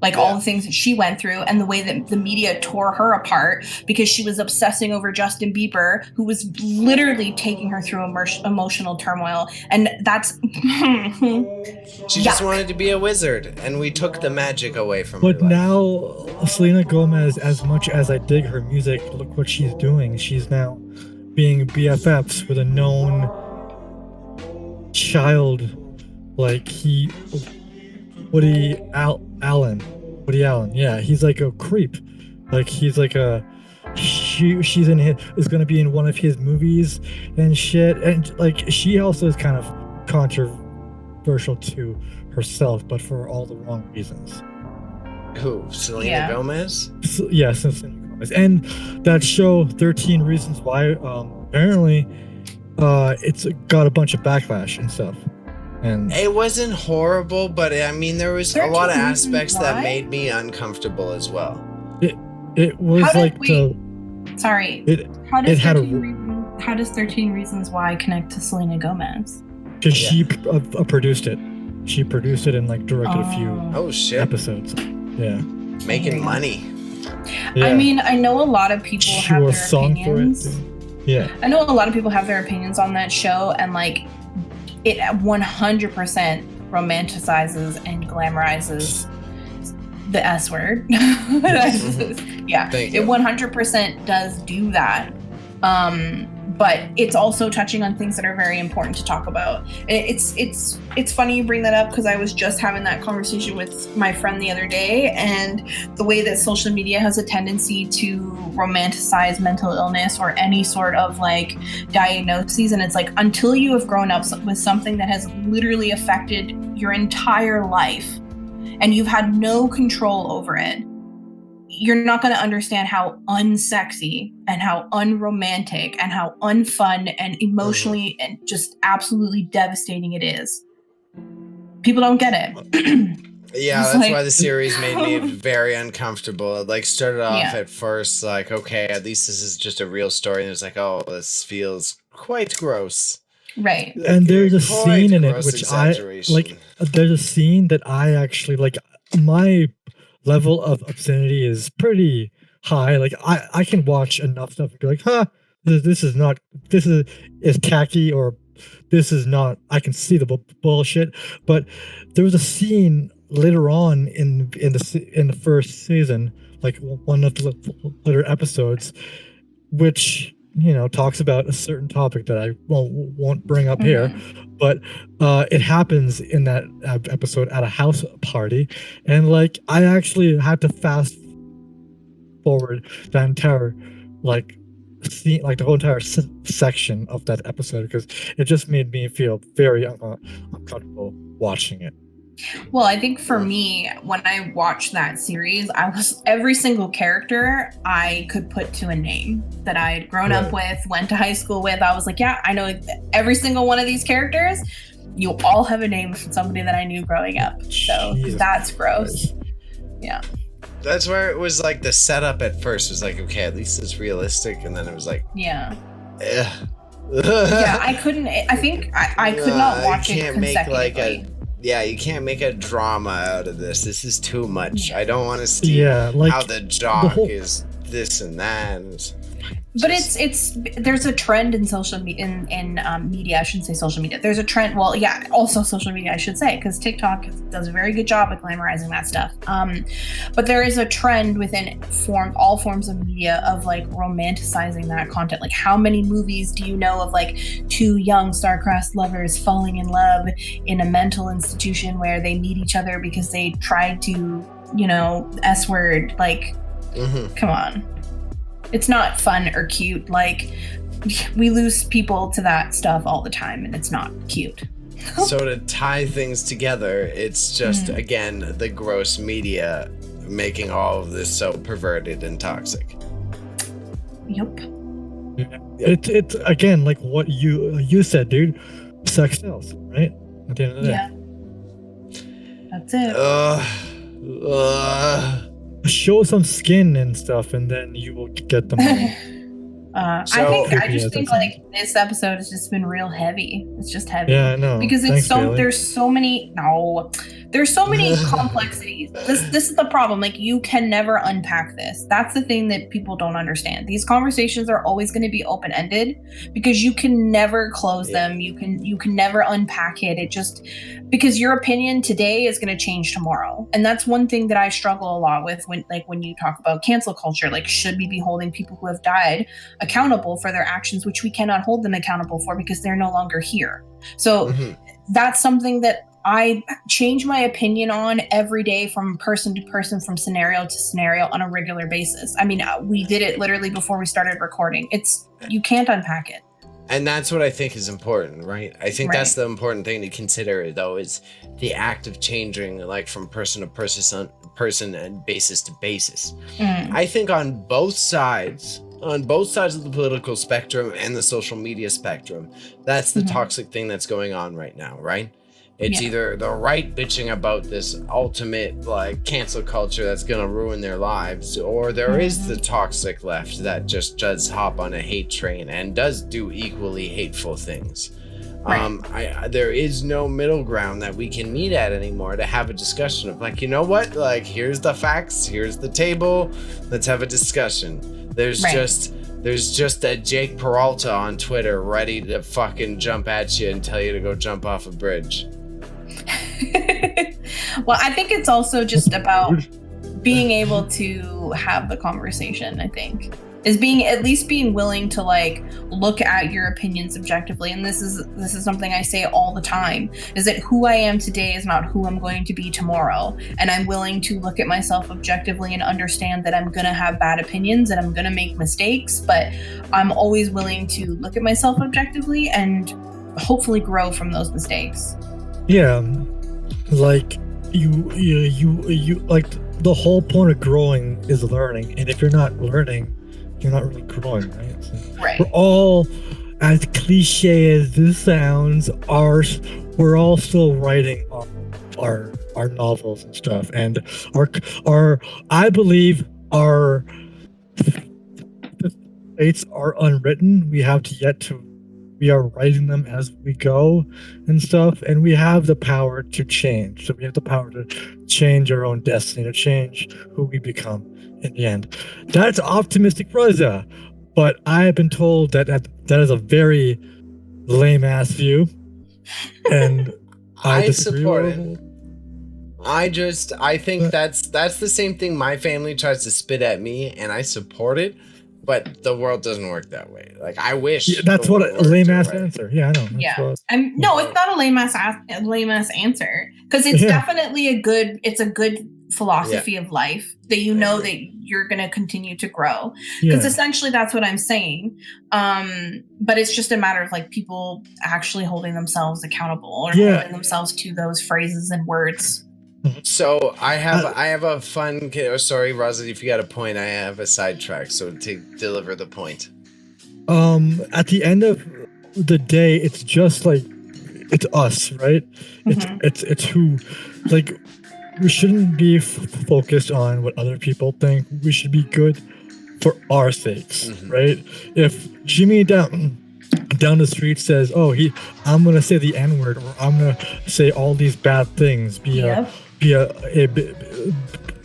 S3: Like, all the things that she went through and the way that the media tore her apart because she was obsessing over Justin Bieber, who was literally taking her through emotional turmoil. And that's...
S1: She just wanted to be a wizard, and we took the magic away from her.
S2: But now, Selena Gomez, as much as I dig her music, look what she's doing. She's now being BFFs with a known child, like Woody Allen. Yeah, he's like a creep. Like he's like she's in his, is gonna be in one of his movies and shit. And like she also is kind of controversial to herself, but for all the wrong reasons.
S1: Who? Selena Gomez?
S2: Yes, Selena Gomez. And that show 13 Reasons Why, apparently it's got a bunch of backlash and stuff. And
S1: it wasn't horrible, but I mean, there was a lot of aspects that made me uncomfortable as well.
S2: It was
S3: how does 13 Reasons Why connect to Selena Gomez?
S2: Because she produced it. She produced it and like directed a few episodes. Yeah,
S1: making money.
S2: Yeah.
S3: I mean, I know a lot of people have their opinions.
S2: Yeah,
S3: I know a lot of people have their opinions on that show, and like. It 100% romanticizes and glamorizes the S word. Yeah, it 100% does do that. But it's also touching on things that are very important to talk about. It's funny you bring that up because I was just having that conversation with my friend the other day, and the way that social media has a tendency to romanticize mental illness or any sort of like diagnoses, and it's like until you have grown up with something that has literally affected your entire life and you've had no control over it, you're not going to understand how unsexy and how unromantic and how unfun and emotionally and just absolutely devastating it is. People don't get it.
S1: Yeah, that's why the series made me very uncomfortable. It like started off at first like, okay, at least this is just a real story, and it's like, oh, this feels quite gross.
S3: Right.
S2: And there's a scene in it which I like. There's a scene that I actually like. My level of obscenity is pretty high. Like I can watch enough stuff and be like, this is tacky, or this is not, I can see the bullshit. But there was a scene later on in the first season, like one of the later episodes, which, you know, talks about a certain topic that I won't bring up here, but it happens in that episode at a house party, and like I actually had to fast forward the entire like scene, like the whole entire section of that episode, because it just made me feel very uncomfortable watching it.
S3: Well, I think for me, when I watched that series, every single character I could put to a name that I had grown up with, went to high school with. I was like, yeah, I know every single one of these characters. You all have a name from somebody that I knew growing up. So that's gross. Yeah.
S1: That's where it was like the setup at first was like, okay, at least it's realistic. And then it was like,
S3: yeah, I couldn't, I think I could not watch it consecutively.
S1: You can't make a drama out of this. This is too much. I don't want to see how the jock is this and that.
S3: But there's a trend in social media, in media. I shouldn't say social media. There's a trend. Well, yeah, also social media, I should say, because TikTok does a very good job at glamorizing that stuff. But there is a trend within all forms of media of like romanticizing that content. Like, how many movies do you know of like two young star-crossed lovers falling in love in a mental institution where they meet each other because they tried to, you know, S-word? Like, come on. It's not fun or cute. Like, we lose people to that stuff all the time, and it's not cute.
S1: So to tie things together, it's just, again, the gross media making all of this so perverted and toxic.
S3: Yep.
S2: It's again like what you said, dude. Sex sells, right? At the end of the day.
S3: Yeah. That's it.
S2: Show some skin and stuff, and then you will get the money.
S3: I just think like this episode has just been real heavy. It's just heavy.
S2: Yeah, I know.
S3: Because
S2: Bailey.
S3: there's so many complexities. This is the problem. Like, you can never unpack this. That's the thing that people don't understand. These conversations are always going to be open-ended because you can never close them. You can never unpack it. It just, because your opinion today is going to change tomorrow. And that's one thing that I struggle a lot with when you talk about cancel culture. Like, should we be holding people who have died accountable for their actions, which we cannot hold them accountable for because they're no longer here? So that's something that I change my opinion on every day, from person to person, from scenario to scenario, on a regular basis. I mean, we did it literally before we started recording. You can't unpack it.
S1: And that's what I think is important, right? I think that's the important thing to consider, though, is the act of changing, like, from person to person and basis to basis. I think on both sides of the political spectrum and the social media spectrum, that's the toxic thing that's going on right now, right? It's either the right bitching about this ultimate, like, cancel culture that's gonna ruin their lives, or there is the toxic left that just does hop on a hate train and does do equally hateful things. There is no middle ground that we can meet at anymore to have a discussion of, like, you know what? Like, here's the facts, here's the table, let's have a discussion. There's just a Jake Peralta on Twitter ready to fucking jump at you and tell you to go jump off a bridge.
S3: Well, I think it's also just about being able to have the conversation. I think is at least being willing to, like, look at your opinions objectively. And this is something I say all the time, is that who I am today is not who I'm going to be tomorrow. And I'm willing to look at myself objectively and understand that I'm going to have bad opinions and I'm going to make mistakes, but I'm always willing to look at myself objectively and hopefully grow from those mistakes.
S2: Yeah, like you like, the whole point of growing is learning, and if you're not learning, you're not really growing, right? So we're all, as cliche as this sounds, we're all still writing our novels and stuff, and our I believe our fates are unwritten. We are writing them as we go and stuff, and we have the power to change. So we have the power to change our own destiny, to change who we become in the end. That's optimistic, Raza, but I have been told that is a very lame-ass view, and I
S1: support it. I think that's the same thing my family tries to spit at me, and I support it. But the world doesn't work that way. Like, I wish. Yeah,
S2: that's what a lame ass answer. Yeah, I know.
S3: No, it's not a lame ass answer, because it's definitely a good philosophy of life that that you're going to continue to grow. Because essentially that's what I'm saying. But it's just a matter of, like, people actually holding themselves accountable or holding themselves to those phrases and words.
S1: So I have a fun. Sorry, Raza, if you got a point, I have a sidetrack. So to deliver the point.
S2: At the end of the day, it's just like, it's us, right? It's who, like, we shouldn't be focused on what other people think. We should be good for our sakes, right? If Jimmy down the street says, "Oh, I'm gonna say the N-word, or I'm gonna say all these bad things," be a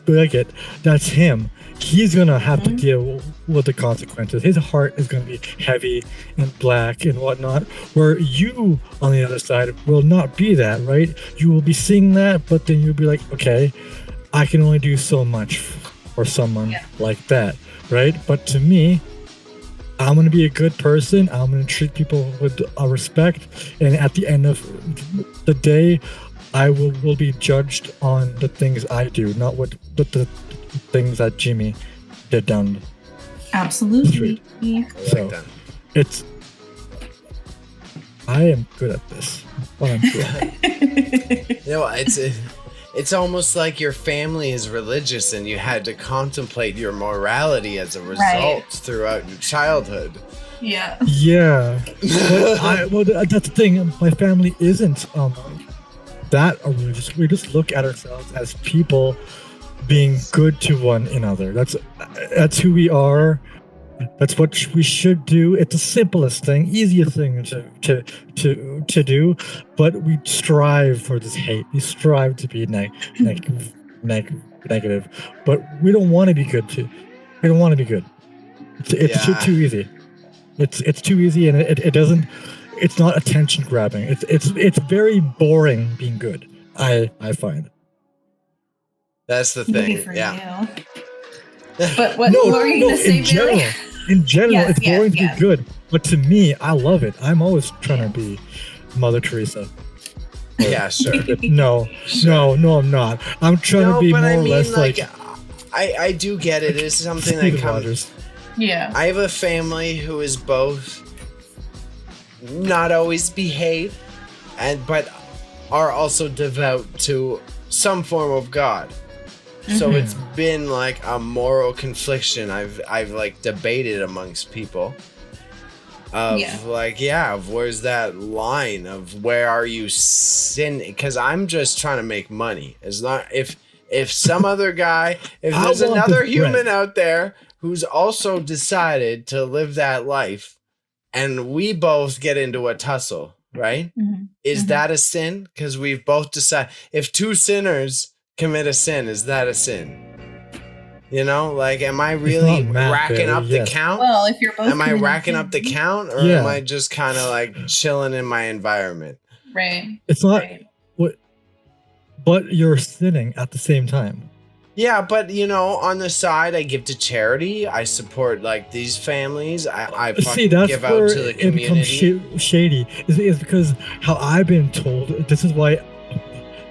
S2: bigot, that's him. He's gonna have to deal with the consequences. His heart is gonna be heavy and black and whatnot, where you on the other side will not be that, right? You will be seeing that, but then you'll be like, okay, I can only do so much for someone like that, right? But to me, I'm gonna be a good person. I'm gonna treat people with respect, and at the end of the day, I will be judged on the things I do, not what the things that Jimmy did down.
S3: Absolutely.
S2: So I am good at this. Well, I'm good.
S1: You know, It's almost like your family is religious and you had to contemplate your morality as a result throughout your childhood.
S3: Yeah.
S2: Yeah. But that's the thing. My family isn't that religious. We just look at ourselves as people being good to one another. That's who we are. That's what we should do. It's the simplest thing, easiest thing to do. But we strive for this hate. We strive to be negative. But we don't want to be good too. We don't want to be good. It's too easy. It's too easy, and it doesn't. It's not attention grabbing. It's very boring being good. I find.
S1: That's the
S3: Maybe
S1: thing.
S3: for
S1: Yeah.
S3: you. But what were you gonna say, Bailey?
S2: In general,
S3: Yes,
S2: it's boring to
S3: yes.
S2: be good. But to me, I love it. I'm always trying to be Mother Teresa.
S1: Yeah, sure.
S2: No, I'm not. I'm trying to be more or less like
S1: I do get it. It's something that
S2: Steven
S1: comes.
S2: Rogers.
S3: Yeah.
S1: I have a family who is both not always behave, but are also devout to some form of God. So it's been like a moral confliction. I've like debated amongst people of of where's that line of where are you sinning? Because I'm just trying to make money. As long if some other guy, if there's another human out there who's also decided to live that life, and we both get into a tussle, right? Is that a sin? Because we've both decided if two sinners commit a sin, is that a sin? You know, like, am I really racking up the count?
S3: Well, if you're both,
S1: am I racking up the count, or am I just kind of like chilling in my environment?
S3: Right.
S2: It's not what, but you're sinning at the same time.
S1: Yeah, but you know, on the side, I give to charity. I support like these families. I fucking give out to the community.
S2: It becomes shady. Is because how I've been told. This is why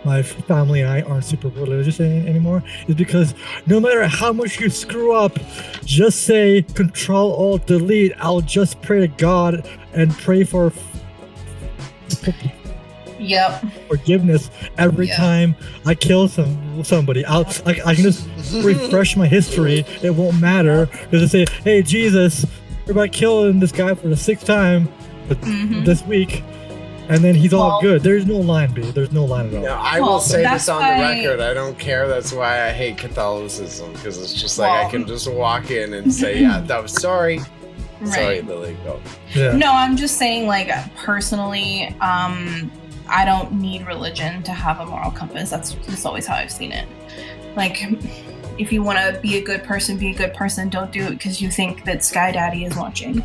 S2: my family and I aren't super religious anymore, is because no matter how much you screw up, just say Control-Alt-Delete. I'll just pray to God and pray for forgiveness every time I kill somebody. I can just refresh my history. It won't matter because I say, hey Jesus, we're about killing this guy for the 6th time this week. And then he's all good. There's no line, B. There's no line at all.
S1: No, I will say this on the record. I don't care. That's why I hate Catholicism, because it's just like I can just walk in and say, yeah, that was sorry. Right. Sorry, Lily. Go.
S3: Yeah. No, I'm just saying, like, personally, I don't need religion to have a moral compass. That's always how I've seen it. Like, if you want to be a good person, be a good person. Don't do it because you think that Sky Daddy is watching.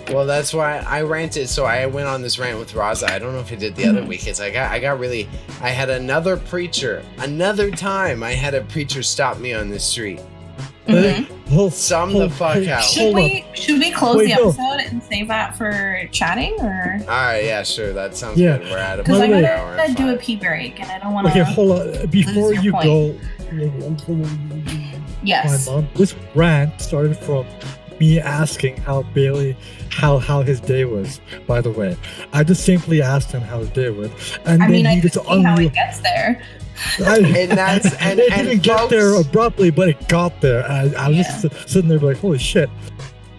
S1: Well, that's why I ranted. So I went on this rant with Raza. I don't know if I did the other week. I had another preacher. Another time I had a preacher stop me on the street. Sum the fuck out.
S3: Should we close the episode and save that for chatting, or?
S1: All right, yeah, sure. That sounds good. We're at
S3: because I gotta do a pee break, and I don't want to.
S2: Okay, hold on. Before you go,
S3: yes.
S2: My mom. This rant started from me asking how his day was. By the way, I just simply asked him how his day was, and then he just
S3: how it gets there.
S2: It didn't get there abruptly, but it got there. I was just sitting there like, holy shit,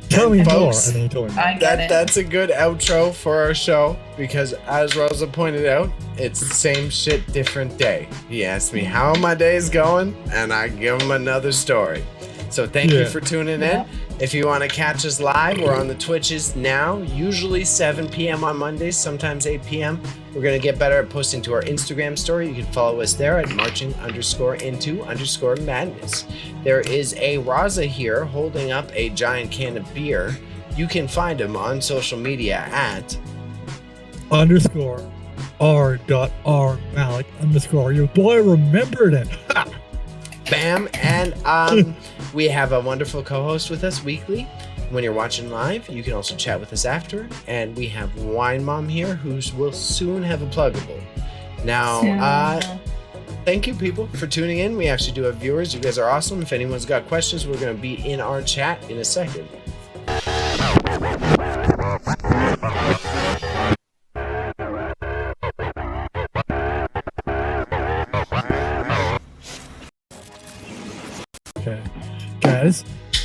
S2: tell me more. And then he told me.
S1: That's a good outro for our show, because as Rosa pointed out, it's the same shit, different day. He asked me how my day is going, and I give him another story. So thank you for tuning in. If you want to catch us live, we're on the Twitches now, usually 7 p.m. on Mondays, sometimes 8 p.m. We're going to get better at posting to our Instagram story. You can follow us there at marching_into_madness. There is a Raza here holding up a giant can of beer. You can find him on social media at
S2: _r.r_Malik_. Your boy remembered it.
S1: Bam. And we have a wonderful co-host with us weekly. When you're watching live, you can also chat with us after. And we have Wine Mom here, who will soon have a pluggable. Now, thank you, people, for tuning in. We actually do have viewers. You guys are awesome. If anyone's got questions, we're going to be in our chat in a second.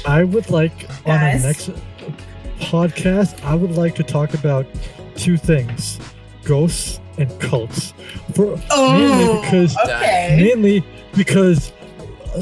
S2: I would like on our
S3: Guys.
S2: next podcast, I would like to talk about two things: ghosts and cults. Mainly because
S3: okay.
S2: mainly because